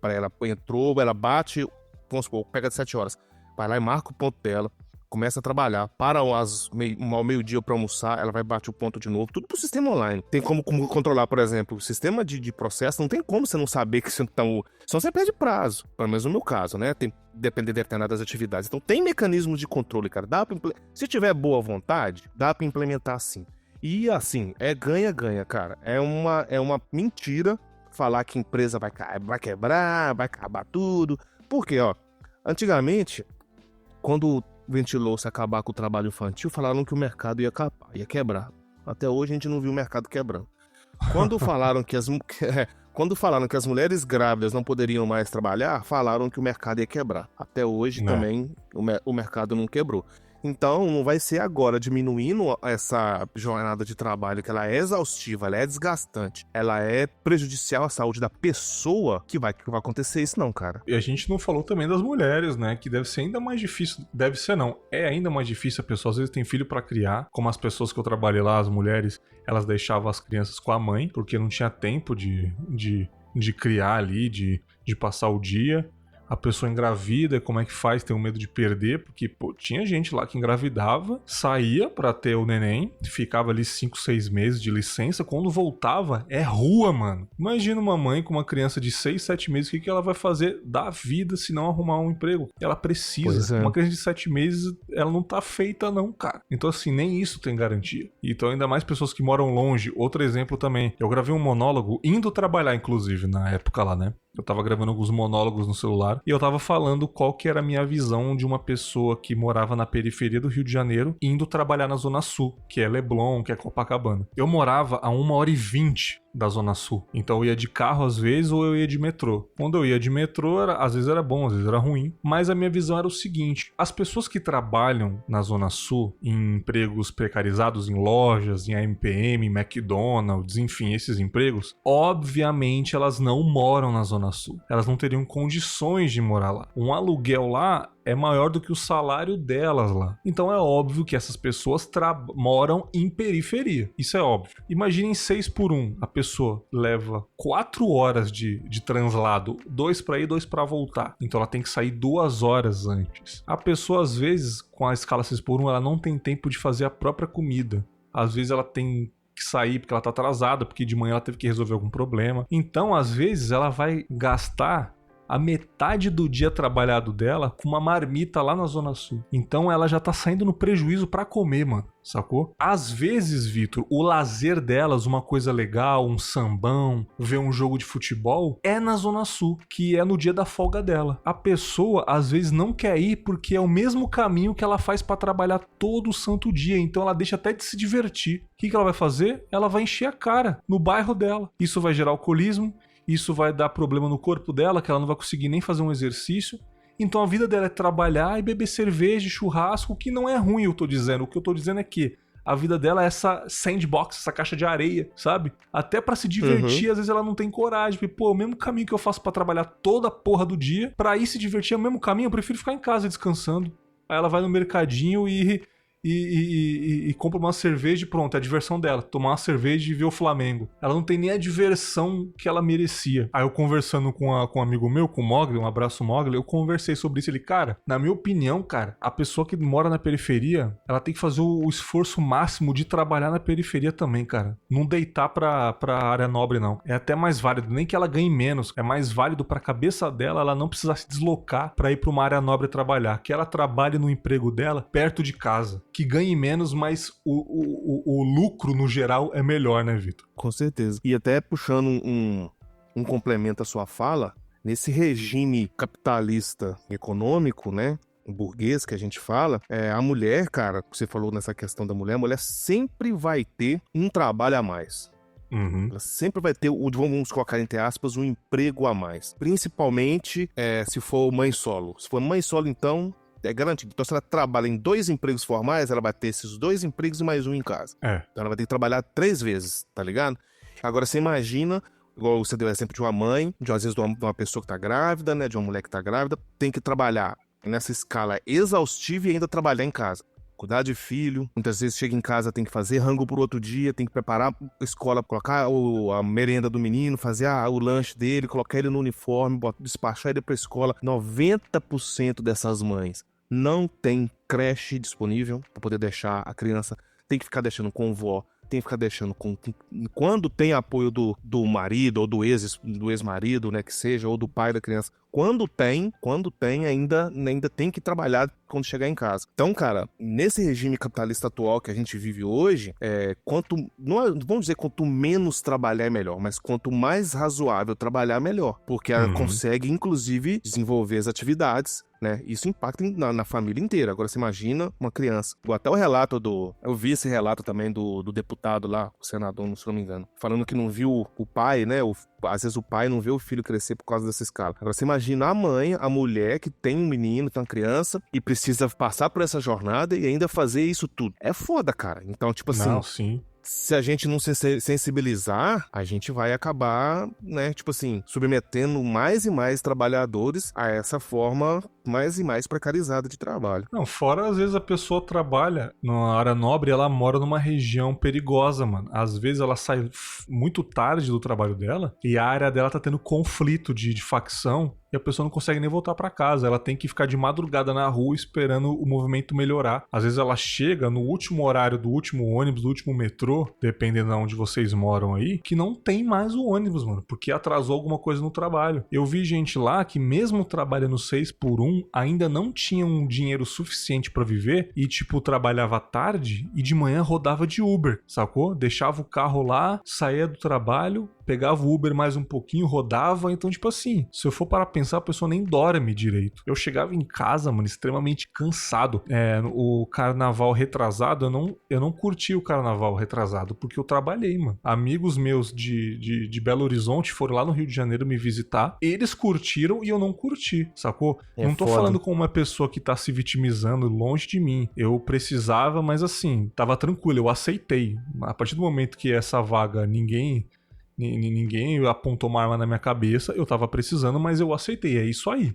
Ela entrou, ela bate, vamos supor, pega de 7 horas. Vai lá e marca o ponto dela, começa a trabalhar. Para ao meio-dia pra almoçar, ela vai bater o ponto de novo. Tudo pro sistema online. Tem como controlar, por exemplo, o sistema de processo. Não tem como você não saber que senão você perde prazo. Pelo menos no meu caso, né? Depender de determinadas atividades. Então tem mecanismos de controle, cara. Se tiver boa vontade, dá pra implementar sim. E assim, ganha-ganha, cara. É uma mentira falar que a empresa vai quebrar, vai acabar tudo. Porque, ó, antigamente, quando ventilou-se acabar com o trabalho infantil, falaram que o mercado ia quebrar. Até hoje a gente não viu o mercado quebrando. Quando falaram que as mulheres grávidas não poderiam mais trabalhar, falaram que o mercado ia quebrar. Até hoje também o mercado não quebrou. Então não vai ser agora diminuindo essa jornada de trabalho, que ela é exaustiva, ela é desgastante, ela é prejudicial à saúde da pessoa, que vai acontecer isso não, cara. E a gente não falou também das mulheres, né, que deve ser ainda mais difícil, é ainda mais difícil, a pessoa às vezes tem filho pra criar, como as pessoas que eu trabalhei lá, as mulheres, elas deixavam as crianças com a mãe, porque não tinha tempo de criar ali, de passar o dia. A pessoa engravida, como é que faz? Tem um medo de perder, porque, pô, tinha gente lá que engravidava, saía pra ter o neném, ficava ali 5, 6 meses de licença, quando voltava, é rua, mano. Imagina uma mãe com uma criança de 6, 7 meses, o que ela vai fazer da vida se não arrumar um emprego? Ela precisa. Uma criança de 7 meses, ela não tá feita não, cara. Então, assim, nem isso tem garantia. Então, ainda mais pessoas que moram longe. Outro exemplo também, eu gravei um monólogo, indo trabalhar, inclusive, na época lá, né? Eu tava gravando alguns monólogos no celular e eu tava falando qual que era a minha visão de uma pessoa que morava na periferia do Rio de Janeiro indo trabalhar na Zona Sul, que é Leblon, que é Copacabana. Eu morava a 1h20 da Zona Sul. Então eu ia de carro às vezes ou eu ia de metrô. Quando eu ia de metrô, às vezes era bom, às vezes era ruim. Mas a minha visão era o seguinte: as pessoas que trabalham na Zona Sul, em empregos precarizados, em lojas, em AMPM, em McDonald's, enfim, esses empregos, obviamente elas não moram na Zona Sul. Elas não teriam condições de morar lá. Um aluguel lá é maior do que o salário delas lá. Então é óbvio que essas pessoas moram em periferia. Isso é óbvio. Imaginem 6x1. A pessoa leva 4 horas de translado, 2 para ir, 2 para voltar. Então ela tem que sair 2 horas antes. A pessoa, às vezes, com a escala 6x1, ela não tem tempo de fazer a própria comida. Às vezes ela tem que sair porque ela tá atrasada, porque de manhã ela teve que resolver algum problema. Então, às vezes, ela vai gastar a metade do dia trabalhado dela com uma marmita lá na Zona Sul. Então ela já tá saindo no prejuízo pra comer, mano. Sacou? Às vezes, Vitor, o lazer delas, uma coisa legal, um sambão, ver um jogo de futebol, é na Zona Sul, que é no dia da folga dela. A pessoa, às vezes, não quer ir porque é o mesmo caminho que ela faz pra trabalhar todo o santo dia. Então ela deixa até de se divertir. O que ela vai fazer? Ela vai encher a cara no bairro dela. Isso vai gerar alcoolismo. Isso vai dar problema no corpo dela, que ela não vai conseguir nem fazer um exercício. Então a vida dela é trabalhar e beber cerveja, churrasco, que não é ruim, eu tô dizendo. O que eu tô dizendo é que a vida dela é essa sandbox, essa caixa de areia, sabe? Até pra se divertir, às vezes ela não tem coragem. Porque, pô, o mesmo caminho que eu faço pra trabalhar toda a porra do dia, pra ir se divertir é o mesmo caminho, eu prefiro ficar em casa descansando. Aí ela vai no mercadinho e compra uma cerveja e pronto, é a diversão dela, tomar uma cerveja e ver o Flamengo. Ela não tem nem a diversão que ela merecia. Aí eu conversando com um amigo meu, com o Mogli, um abraço Mogli, eu conversei sobre isso. Ele, cara, na minha opinião, cara, a pessoa que mora na periferia, ela tem que fazer o esforço máximo de trabalhar na periferia também, cara. Não deitar pra área nobre, não. É até mais válido, nem que ela ganhe menos, é mais válido pra cabeça dela ela não precisar se deslocar pra ir pra uma área nobre trabalhar, que ela trabalhe no emprego dela perto de casa. Que ganhe menos, mas o lucro no geral é melhor, né, Vitor? Com certeza. E até puxando um complemento à sua fala, nesse regime capitalista econômico, né, burguês que a gente fala, a mulher, cara, você falou nessa questão da mulher, a mulher sempre vai ter um trabalho a mais. Ela sempre vai ter, vamos colocar entre aspas, um emprego a mais. Principalmente se for mãe solo. Se for mãe solo, então é garantido. Então, se ela trabalha em 2 empregos formais, ela vai ter esses 2 empregos e mais um em casa. Então, ela vai ter que trabalhar 3 vezes, tá ligado? Agora, você imagina, igual você deu o exemplo de uma mãe, às vezes de uma pessoa que tá grávida, né? De uma mulher que tá grávida, tem que trabalhar nessa escala exaustiva e ainda trabalhar em casa. Cuidar de filho, muitas vezes chega em casa, tem que fazer rango pro outro dia, tem que preparar a escola, colocar a merenda do menino, fazer o lanche dele, colocar ele no uniforme, despachar ele pra escola. 90% dessas mães não tem creche disponível para poder deixar a criança, tem que ficar deixando com vó, tem que ficar deixando quando tem apoio do marido ou do ex-marido, né, que seja, ou do pai da criança. Quando tem ainda tem que trabalhar quando chegar em casa. Então, cara, nesse regime capitalista atual que a gente vive hoje, vamos dizer quanto menos trabalhar é melhor, mas quanto mais razoável trabalhar, melhor. Porque ela consegue, inclusive, desenvolver as atividades, né? Isso impacta na família inteira. Agora, você imagina uma criança. Até o relato eu vi esse relato também do deputado lá, o senador, se não me engano, falando que não viu o pai, né? Às vezes o pai não vê o filho crescer por causa dessa escala. Agora, você imagina a mãe, a mulher que tem um menino, tem uma criança e precisa passar por essa jornada e ainda fazer isso tudo. É foda, cara. Então, tipo assim... Não, sim. Se a gente não se sensibilizar, a gente vai acabar, né, tipo assim, submetendo mais e mais trabalhadores a essa forma mais e mais precarizada de trabalho. Não, fora às vezes a pessoa trabalha na área nobre e ela mora numa região perigosa, mano. Às vezes ela sai muito tarde do trabalho dela e a área dela tá tendo conflito de facção e a pessoa não consegue nem voltar pra casa. Ela tem que ficar de madrugada na rua esperando o movimento melhorar. Às vezes ela chega no último horário do último ônibus, do último metrô, dependendo de onde vocês moram aí, que não tem mais o ônibus, mano, porque atrasou alguma coisa no trabalho. Eu vi gente lá que mesmo trabalhando 6x1, ainda não tinha um dinheiro suficiente pra viver e, tipo, trabalhava tarde e de manhã rodava de Uber, sacou? Deixava o carro lá, saía do trabalho, pegava o Uber mais um pouquinho, rodava. Então, tipo assim, se eu for para pensar, a pessoa nem dorme direito. Eu chegava em casa, mano, extremamente cansado. O carnaval retrasado, eu não curti o carnaval retrasado, porque eu trabalhei, mano. Amigos meus de Belo Horizonte foram lá no Rio de Janeiro me visitar. Eles curtiram e eu não curti, sacou? Não tô falando com uma pessoa que tá se vitimizando longe de mim. Eu precisava, mas assim, tava tranquilo, eu aceitei. A partir do momento que essa vaga ninguém apontou uma arma na minha cabeça, eu tava precisando, mas eu aceitei, é isso aí.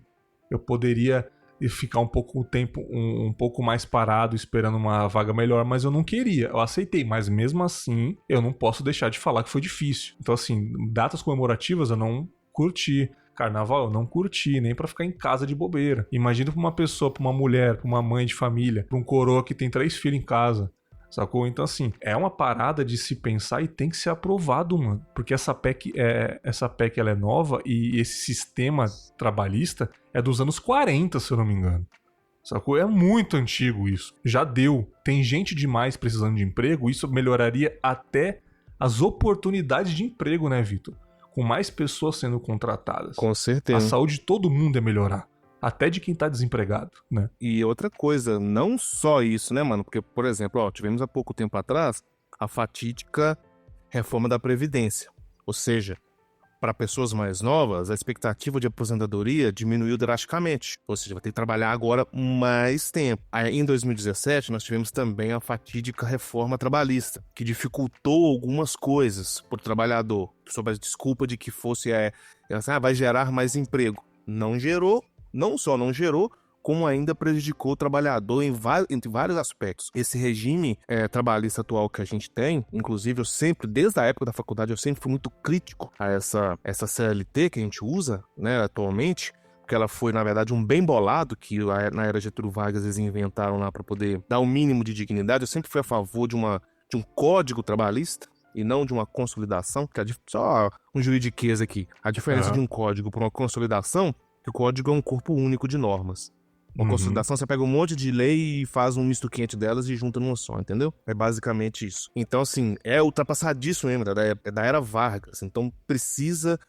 Eu poderia ficar um pouco mais parado esperando uma vaga melhor, mas eu não queria, eu aceitei, mas mesmo assim eu não posso deixar de falar que foi difícil. Então assim, datas comemorativas eu não curti, carnaval eu não curti, nem pra ficar em casa de bobeira. Imagina pra uma pessoa, pra uma mulher, pra uma mãe de família, pra um coroa que tem 3 filhos em casa, sacou? Então assim, é uma parada de se pensar e tem que ser aprovado, mano, porque essa PEC ela é nova e esse sistema trabalhista é dos anos 40, se eu não me engano. Sacou? É muito antigo isso. Já deu. Tem gente demais precisando de emprego, isso melhoraria até as oportunidades de emprego, né, Vitor? Com mais pessoas sendo contratadas. Com certeza. A saúde de todo mundo é melhorar. Até de quem tá desempregado, né? E outra coisa, não só isso, né, mano? Porque, por exemplo, tivemos há pouco tempo atrás a fatídica reforma da Previdência. Ou seja, para pessoas mais novas, a expectativa de aposentadoria diminuiu drasticamente. Ou seja, vai ter que trabalhar agora mais tempo. Aí, em 2017, nós tivemos também a fatídica reforma trabalhista, que dificultou algumas coisas para o trabalhador, sob a desculpa de que fosse vai gerar mais emprego. Não gerou, não só não gerou, como ainda prejudicou o trabalhador entre vários aspectos. Esse regime trabalhista atual que a gente tem, inclusive eu sempre, desde a época da faculdade, eu sempre fui muito crítico a essa CLT que a gente usa, né, atualmente, porque ela foi, na verdade, um bem bolado que na era Getúlio Vargas eles inventaram lá para poder dar o mínimo de dignidade. Eu sempre fui a favor de um código trabalhista e não de uma consolidação, só um juridiquês aqui. A diferença de um código para uma consolidação, que o código é um corpo único de normas. Uma consolidação, você pega um monte de lei e faz um misto quente delas e junta numa só, entendeu? É basicamente isso. Então, assim, é ultrapassadiço mesmo, é da era Vargas. Então, precisa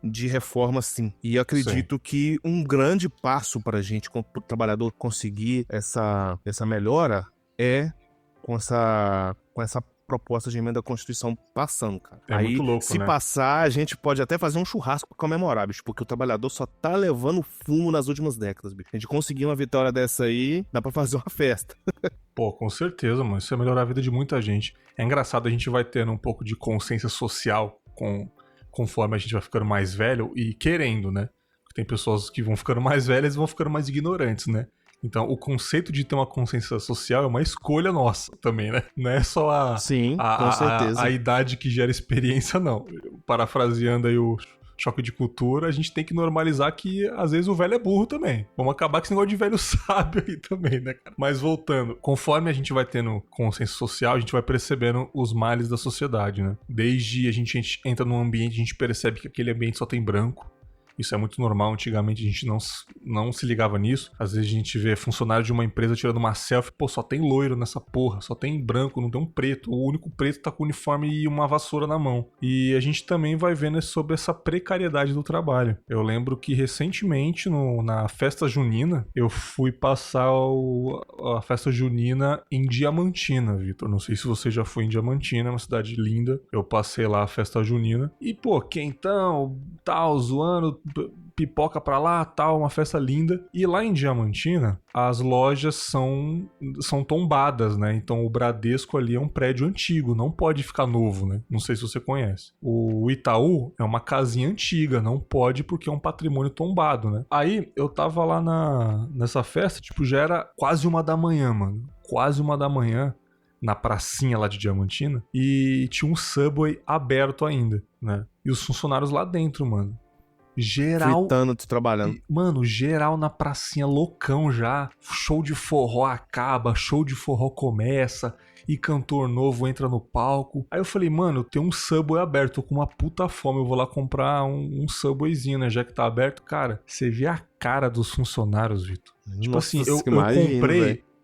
de reforma, sim. E acredito que um grande passo para a gente, para o trabalhador conseguir essa melhora, é com essa proposta de emenda à Constituição passando, cara. Aí, muito louco, se né? passar, a gente pode até fazer um churrasco pra comemorar, bicho, porque o trabalhador só tá levando fumo nas últimas décadas, bicho. A gente conseguir uma vitória dessa aí, dá pra fazer uma festa. Pô, com certeza, mano. Isso vai melhorar a vida de muita gente. É engraçado, a gente vai tendo um pouco de consciência social conforme a gente vai ficando mais velho e querendo, né? Porque tem pessoas que vão ficando mais velhas e vão ficando mais ignorantes, né? Então, o conceito de ter uma consciência social é uma escolha nossa também, né? Não é só Sim, com certeza. A idade que gera experiência, não. Parafraseando aí o Choque de Cultura, a gente tem que normalizar que, às vezes, o velho é burro também. Vamos acabar com esse negócio de velho sábio aí também, né, cara? Mas voltando, conforme a gente vai tendo consciência social, a gente vai percebendo os males da sociedade, né? Desde a gente entra num ambiente, a gente percebe que aquele ambiente só tem branco. Isso é muito normal, antigamente a gente não se ligava nisso. Às vezes a gente vê funcionário de uma empresa tirando uma selfie, pô, só tem loiro nessa porra, só tem branco, não tem um preto. O único preto tá com uniforme e uma vassoura na mão. E a gente também vai vendo sobre essa precariedade do trabalho. Eu lembro que recentemente, na festa junina, eu fui passar a festa junina em Diamantina, Vitor. Não sei se você já foi em Diamantina, é uma cidade linda. Eu passei lá a festa junina. E, pô, quentão, tal, zoando, pipoca pra lá, tal, uma festa linda. E lá em Diamantina, as lojas são tombadas, né? Então o Bradesco ali é um prédio antigo, não pode ficar novo, né? Não sei se você conhece. O Itaú é uma casinha antiga, não pode porque é um patrimônio tombado, né? Aí eu tava lá nessa festa, tipo, já era quase 1 da manhã, mano. Quase 1 da manhã. Na pracinha lá de Diamantina. E tinha um Subway aberto ainda, né? E os funcionários lá dentro, mano. Geral. Fritando, trabalhando. Mano, geral na pracinha, loucão já. Show de forró acaba, show de forró começa. E cantor novo entra no palco. Aí eu falei, mano, tem um Subway aberto, tô com uma puta fome. Eu vou lá comprar um Subwayzinho, né? Já que tá aberto. Cara, você vê a cara dos funcionários, Vitor. Tipo assim,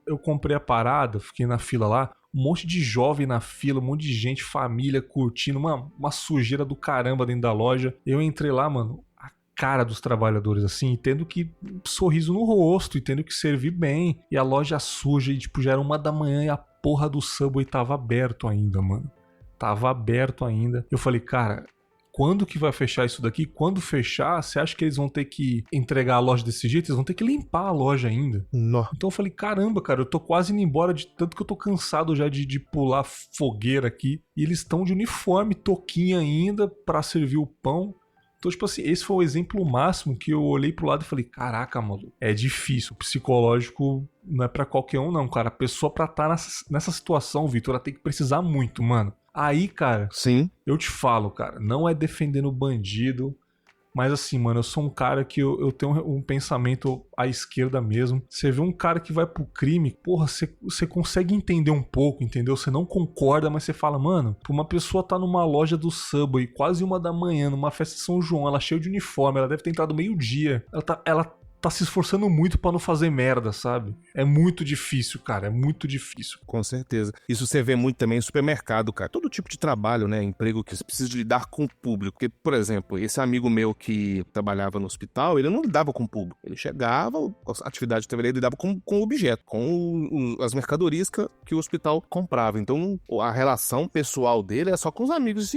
eu comprei a parada, fiquei na fila lá. um monte de jovem na fila, um monte de gente, família, curtindo, uma sujeira do caramba dentro da loja. Eu entrei lá, mano, a cara dos trabalhadores, assim, tendo que sorriso no rosto, e tendo que servir bem, e a loja suja, e tipo, já era 1 da manhã e a porra do Subway tava aberto ainda, mano. Tava aberto ainda. Eu falei, cara, quando que vai fechar isso daqui? Quando fechar, você acha que eles vão ter que entregar a loja desse jeito? Eles vão ter que limpar a loja ainda. Nó. Então eu falei, caramba, cara, eu tô quase indo embora de tanto que eu tô cansado já de pular fogueira aqui. E eles estão de uniforme, toquinha ainda, pra servir o pão. Então, tipo assim, esse foi o exemplo máximo que eu olhei pro lado e falei, caraca, maluco, é difícil. O psicológico não é pra qualquer um, não, cara. A pessoa pra estar nessa situação, Vitor, ela tem que precisar muito, mano. Aí, cara, Sim. eu te falo, cara, não é defendendo o bandido, mas assim, mano, eu sou um cara que eu tenho um pensamento à esquerda mesmo. Você vê um cara que vai pro crime, porra, você consegue entender um pouco, entendeu? Você não concorda, mas você fala, mano, pra uma pessoa tá numa loja do Subway, quase 1 da manhã, numa festa de São João, ela cheia de uniforme, ela deve ter entrado meio-dia, ela tá se esforçando muito pra não fazer merda, sabe? É muito difícil, cara, é muito difícil. Com certeza. Isso você vê muito também em supermercado, cara. Todo tipo de trabalho, né? Emprego que você precisa lidar com o público. Porque, por exemplo, esse amigo meu que trabalhava no hospital, ele não lidava com o público. Ele chegava, a atividade dele, ele lidava com o objeto, com as mercadorias que o hospital comprava. Então, a relação pessoal dele é só com os amigos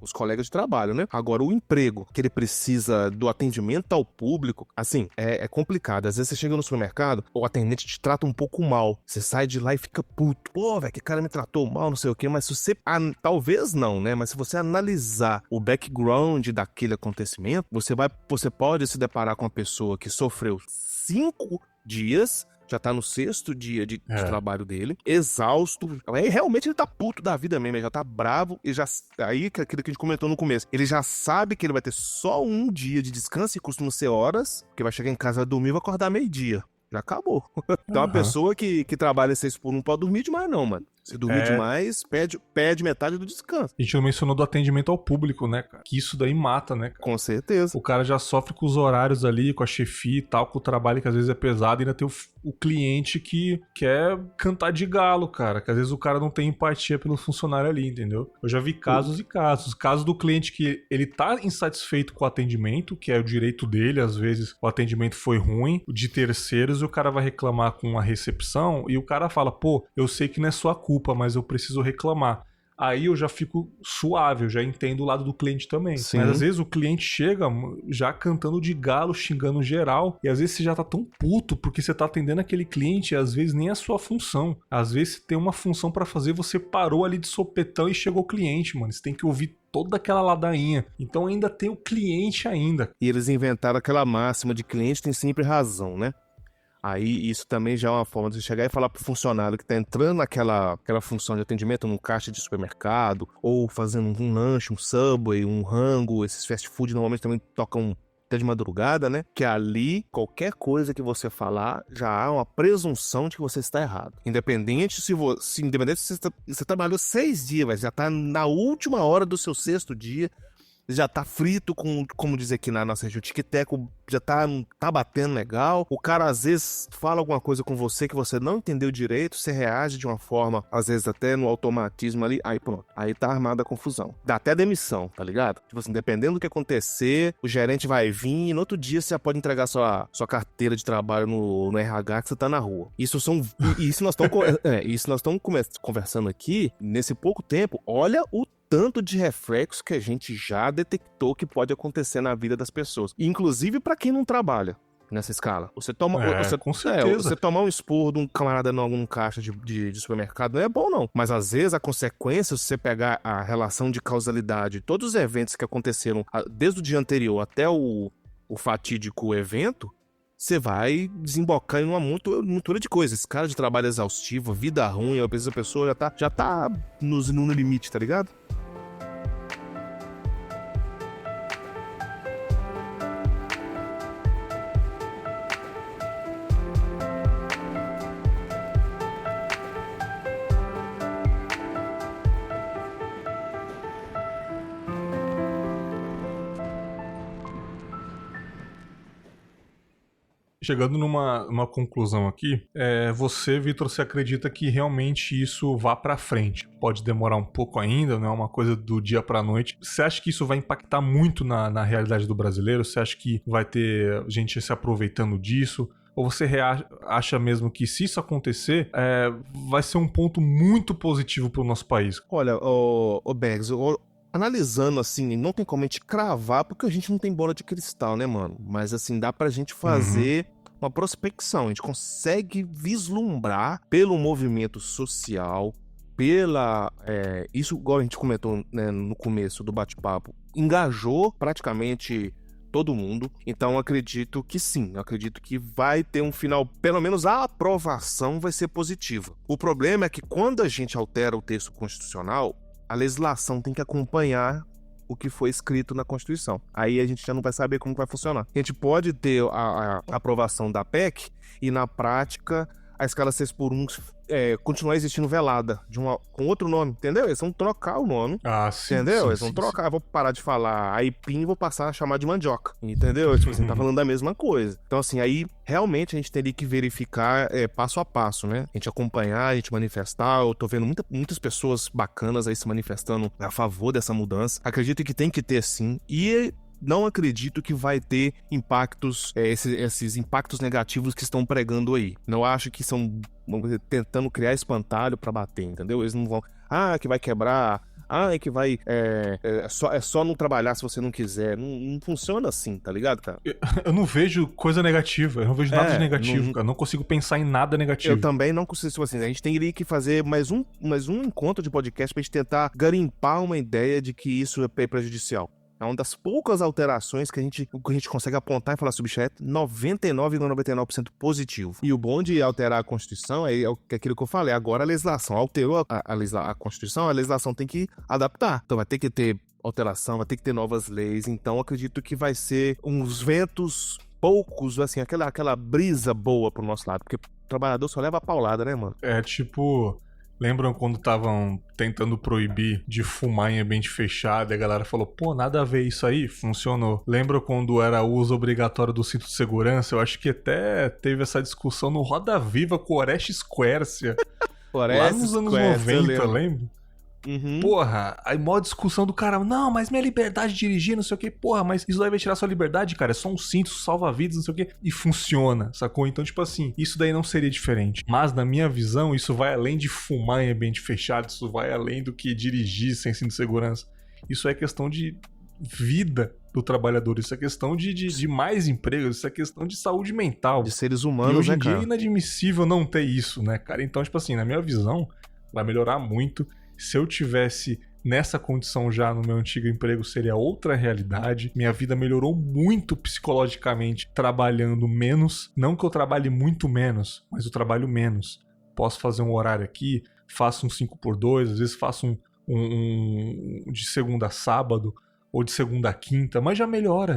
os colegas de trabalho, né? Agora, o emprego, que ele precisa do atendimento ao público, assim, é complicado. Às vezes você chega no supermercado, o atendente te trata um pouco mal. Você sai de lá e fica puto. Pô, velho, que cara me tratou mal, não sei o quê. Mas se você... talvez não, né? Mas se você analisar o background daquele acontecimento, você pode se deparar com uma pessoa que sofreu 5 dias... Já tá no 6º dia de trabalho dele, exausto. Aí realmente ele tá puto da vida mesmo, ele já tá bravo. E já. Aí, aquilo que a gente comentou no começo. Ele já sabe que ele vai ter só 1 dia de descanso, e costuma ser horas, porque vai chegar em casa, vai dormir e vai acordar meio-dia. Já acabou. Então, uma pessoa que trabalha 6 por 1 não pode dormir demais, não, mano. Se dormir demais, perde metade do descanso. A gente não mencionou do atendimento ao público, né, cara? Que isso daí mata, né, cara? Com certeza. O cara já sofre com os horários ali, com a chefia e tal, com o trabalho que às vezes é pesado, e ainda tem o cliente que quer cantar de galo, cara. Que às vezes o cara não tem empatia pelo funcionário ali, entendeu? Eu já vi casos e casos. Caso do cliente que ele tá insatisfeito com o atendimento, que é o direito dele, às vezes o atendimento foi ruim, de terceiros, e o cara vai reclamar com a recepção, e o cara fala, pô, eu sei que não é sua culpa, mas eu preciso reclamar. Aí eu já fico suave, eu já entendo o lado do cliente também. Sim. Mas às vezes o cliente chega já cantando de galo, xingando geral, e às vezes você já tá tão puto porque você tá atendendo aquele cliente, e às vezes nem é a sua função. Às vezes você tem uma função pra fazer, você parou ali de sopetão e chegou o cliente, mano. Você tem que ouvir toda aquela ladainha. Então ainda tem o cliente ainda. E eles inventaram aquela máxima de cliente tem sempre razão, né? Aí isso também já é uma forma de chegar e falar pro funcionário que tá entrando naquela função de atendimento num caixa de supermercado, ou fazendo um lanche, um Subway, um rango, esses fast food normalmente também tocam até de madrugada, né? Que ali, qualquer coisa que você falar, já há uma presunção de que você está errado. Independente se você trabalhou 6 dias, mas já tá na última hora do seu 6º dia, já tá frito, como diz aqui na nossa região, o tic-teco já tá batendo legal. O cara às vezes fala alguma coisa com você que você não entendeu direito, você reage de uma forma, às vezes até no automatismo ali, aí pronto, aí tá armada a confusão. Dá até demissão, tá ligado? Tipo assim, dependendo do que acontecer, o gerente vai vir e no outro dia você já pode entregar sua carteira de trabalho no RH que você tá na rua. Isso nós estamos conversando aqui, nesse pouco tempo, olha o tanto de reflexo que a gente já detectou que pode acontecer na vida das pessoas. Inclusive para quem não trabalha nessa escala. Com certeza. Você tomar um esporro de um camarada num caixa de supermercado não é bom, não. Mas às vezes a consequência, se você pegar a relação de causalidade, todos os eventos que aconteceram desde o dia anterior até o fatídico evento, você vai desembocar em uma montura de coisas. Cara de trabalho exaustivo, vida ruim, às vezes a pessoa já tá no limite, tá ligado? chegando numa conclusão aqui, você, Vitor, você acredita que realmente isso vá pra frente? Pode demorar um pouco ainda, não é uma coisa do dia pra noite. Você acha que isso vai impactar muito na realidade do brasileiro? Você acha que vai ter gente se aproveitando disso? Ou você acha mesmo que, se isso acontecer, vai ser um ponto muito positivo pro nosso país? Olha, Bergs, analisando assim, não tem como a gente cravar, porque a gente não tem bola de cristal, né, mano? Mas assim, dá pra gente fazer uma prospecção. A gente consegue vislumbrar pelo movimento social, isso, igual a gente comentou, né, no começo do bate-papo, engajou praticamente todo mundo. Então, acredito que sim. Acredito que vai ter um final, pelo menos a aprovação vai ser positiva. O problema é que quando a gente altera o texto constitucional, a legislação tem que acompanhar o que foi escrito na Constituição. Aí a gente já não vai saber como vai funcionar. A gente pode ter a aprovação da PEC e, na prática, a escala 6x1 continuar existindo velada, com outro nome, entendeu? Eles vão trocar o nome, sim, entendeu? Sim, Eles vão trocar, vou parar de falar aipim e vou passar a chamar de mandioca, entendeu? Tipo assim, tá falando da mesma coisa. Então assim, aí realmente a gente teria que verificar passo a passo, né? A gente acompanhar, a gente manifestar. Eu tô vendo muitas pessoas bacanas aí se manifestando a favor dessa mudança. Acredito que tem que ter sim, e não acredito que vai ter impactos, esses impactos negativos que estão pregando aí. Não acho que são tentando criar espantalho pra bater, entendeu? Eles não vão, que vai quebrar, que vai, é só não trabalhar se você não quiser. Não funciona assim, tá ligado, cara? Eu não vejo coisa negativa, eu não vejo nada de negativo, cara. Eu não consigo pensar em nada negativo. Eu também não consigo, assim, a gente teria que fazer mais um encontro de podcast pra gente tentar garimpar uma ideia de que isso é prejudicial. É uma das poucas alterações que a gente consegue apontar e falar sobre isso, 99,99% positivo. E o bom de alterar a Constituição é aquilo que eu falei. Agora a legislação alterou a Constituição, a legislação tem que adaptar. Então vai ter que ter alteração, vai ter que ter novas leis. Então acredito que vai ser uns ventos poucos, assim, aquela brisa boa pro nosso lado. Porque o trabalhador só leva a paulada, né, mano? Lembram quando estavam tentando proibir de fumar em ambiente fechado e a galera falou, pô, nada a ver isso aí? Funcionou. Lembram quando era o uso obrigatório do cinto de segurança? Eu acho que até teve essa discussão no Roda Viva com o Orestes Quércia. Lá nos anos 90, lembra? Porra, aí mó discussão do cara, não, mas minha liberdade de dirigir, não sei o que, porra, mas isso daí vai tirar sua liberdade, cara, é só um cinto, salva-vidas, não sei o que, e funciona, sacou? Então, tipo assim, isso daí não seria diferente. Mas, na minha visão, isso vai além de fumar em ambiente fechado, isso vai além do que dirigir sem cinto de segurança. Isso é questão de vida do trabalhador, isso é questão de mais empregos, isso é questão de saúde mental. De seres humanos, e hoje em dia é inadmissível não ter isso, né, cara? Então, tipo assim, na minha visão, vai melhorar muito. Se eu tivesse nessa condição já no meu antigo emprego, seria outra realidade. Minha vida melhorou muito psicologicamente trabalhando menos. Não que eu trabalhe muito menos, mas eu trabalho menos. Posso fazer um horário aqui, faço um 5x2, às vezes faço um de segunda a sábado, ou de segunda a quinta, mas já melhora.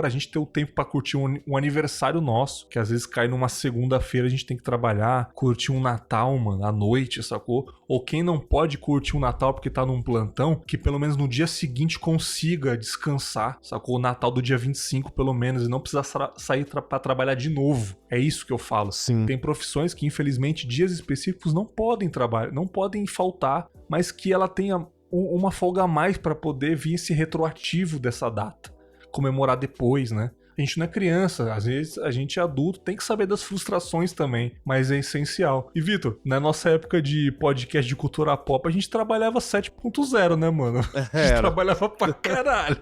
A gente tem o tempo pra curtir um aniversário nosso, que às vezes cai numa segunda-feira, a gente tem que trabalhar, curtir um Natal, mano, à noite, sacou? Ou quem não pode curtir um Natal porque tá num plantão, que pelo menos no dia seguinte consiga descansar, sacou? O Natal do dia 25, pelo menos, e não precisa sair pra trabalhar de novo. É isso que eu falo. Sim. Tem profissões que, infelizmente, dias específicos não podem trabalhar, não podem faltar, mas que ela tenha uma folga a mais para poder vir esse retroativo dessa data, comemorar depois, né? A gente não é criança, às vezes a gente é adulto, tem que saber das frustrações também, mas é essencial. E Vitor, na nossa época de podcast de cultura pop, a gente trabalhava 7.0, né, mano? A gente trabalhava pra caralho.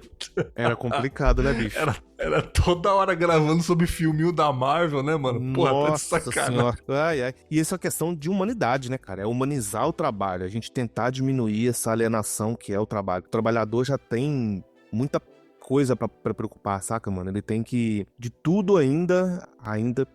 Era complicado, né, bicho? Era toda hora gravando sobre filminho da Marvel, né, mano? Porra, nossa, tá de sacanagem. Ai. E isso é uma questão de humanidade, né, cara? É humanizar o trabalho, a gente tentar diminuir essa alienação que é o trabalho. O trabalhador já tem muita coisa pra preocupar, saca, mano? Ele tem que, de tudo ainda,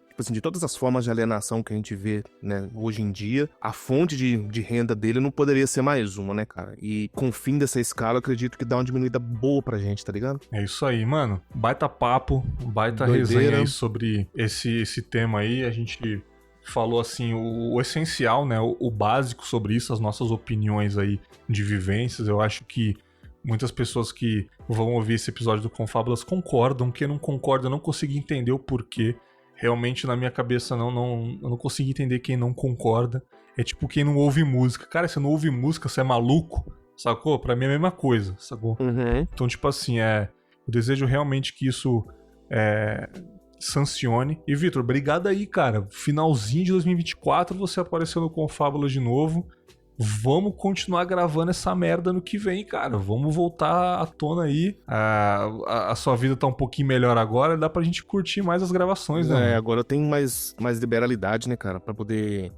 tipo assim, de todas as formas de alienação que a gente vê, né, hoje em dia, a fonte de renda dele não poderia ser mais uma, né, cara? E com o fim dessa escala, eu acredito que dá uma diminuída boa pra gente, tá ligado? É isso aí, mano. Baita papo, baita resenha aí sobre esse tema aí. A gente falou, assim, o essencial, né, o básico sobre isso, as nossas opiniões aí de vivências. Eu acho que muitas pessoas que vão ouvir esse episódio do Confábulas concordam. Quem não concorda não consegue entender o porquê. realmente na minha cabeça eu não consegui entender quem não concorda. É tipo quem não ouve música. Cara, você não ouve música, você é maluco, sacou? Pra mim é a mesma coisa, sacou? Então, tipo assim, eu desejo realmente que isso sancione. E, Vitor, obrigado aí, cara. Finalzinho de 2024 você apareceu no Confábulas de novo. Vamos continuar gravando essa merda no que vem, cara. Vamos voltar à tona aí. A sua vida tá um pouquinho melhor agora, dá pra gente curtir mais as gravações, né? Agora eu tenho mais liberalidade, né, cara, pra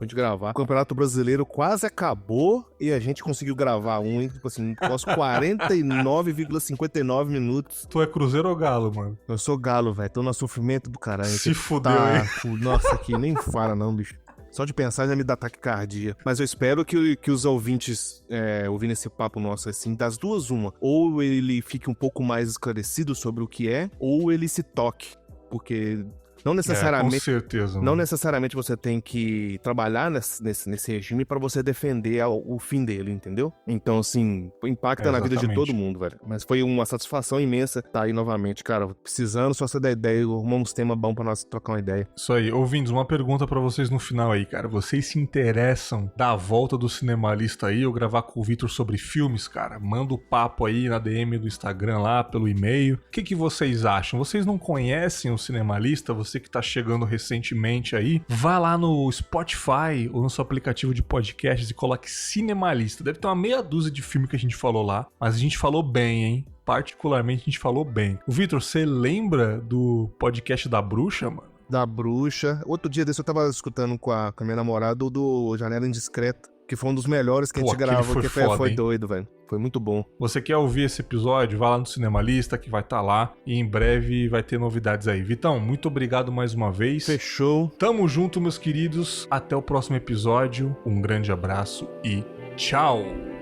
gente gravar. O Campeonato Brasileiro quase acabou e a gente conseguiu gravar hein? Tipo assim, aos 49,59 minutos. Tu é Cruzeiro ou Galo, mano? Eu sou Galo, velho. Tô no sofrimento do caralho. Se fudeu, hein? Nossa, aqui nem fala não, bicho. Só de pensar já me dá taquicardia. Mas eu espero que os ouvintes ouvindo esse papo nosso assim, das duas uma. Ou ele fique um pouco mais esclarecido sobre o que é, ou ele se toque. Porque não necessariamente... com certeza. Não necessariamente você tem que trabalhar nesse regime pra você defender o fim dele, entendeu? Então, assim, impacta na vida de todo mundo, velho. Mas foi uma satisfação imensa estar aí novamente, cara. Precisando, só você dar ideia, arrumar uns temas bons pra nós trocar uma ideia. Isso aí. Ouvintes, uma pergunta pra vocês no final aí, cara. Vocês se interessam da volta do Cinemalista aí, ou gravar com o Vitor sobre filmes, cara? Manda o papo aí na DM do Instagram lá, pelo e-mail. O que vocês acham? Vocês não conhecem o Cinemalista? Você que tá chegando recentemente aí, vá lá no Spotify ou no seu aplicativo de podcasts e coloque Cinemalista. Deve ter uma meia dúzia de filme que a gente falou lá, mas a gente falou bem, hein? Particularmente a gente falou bem. O Vitor, você lembra do podcast da Bruxa, mano? Da Bruxa. Outro dia desse eu tava escutando com a minha namorada do Janela Indiscreta, que foi um dos melhores que a gente gravou, que foi doido, velho. Foi muito bom. Você quer ouvir esse episódio? Vá lá no Cinemalista, que vai estar lá. E em breve vai ter novidades aí. Vitão, muito obrigado mais uma vez. Fechou. Tamo junto, meus queridos. Até o próximo episódio. Um grande abraço e tchau!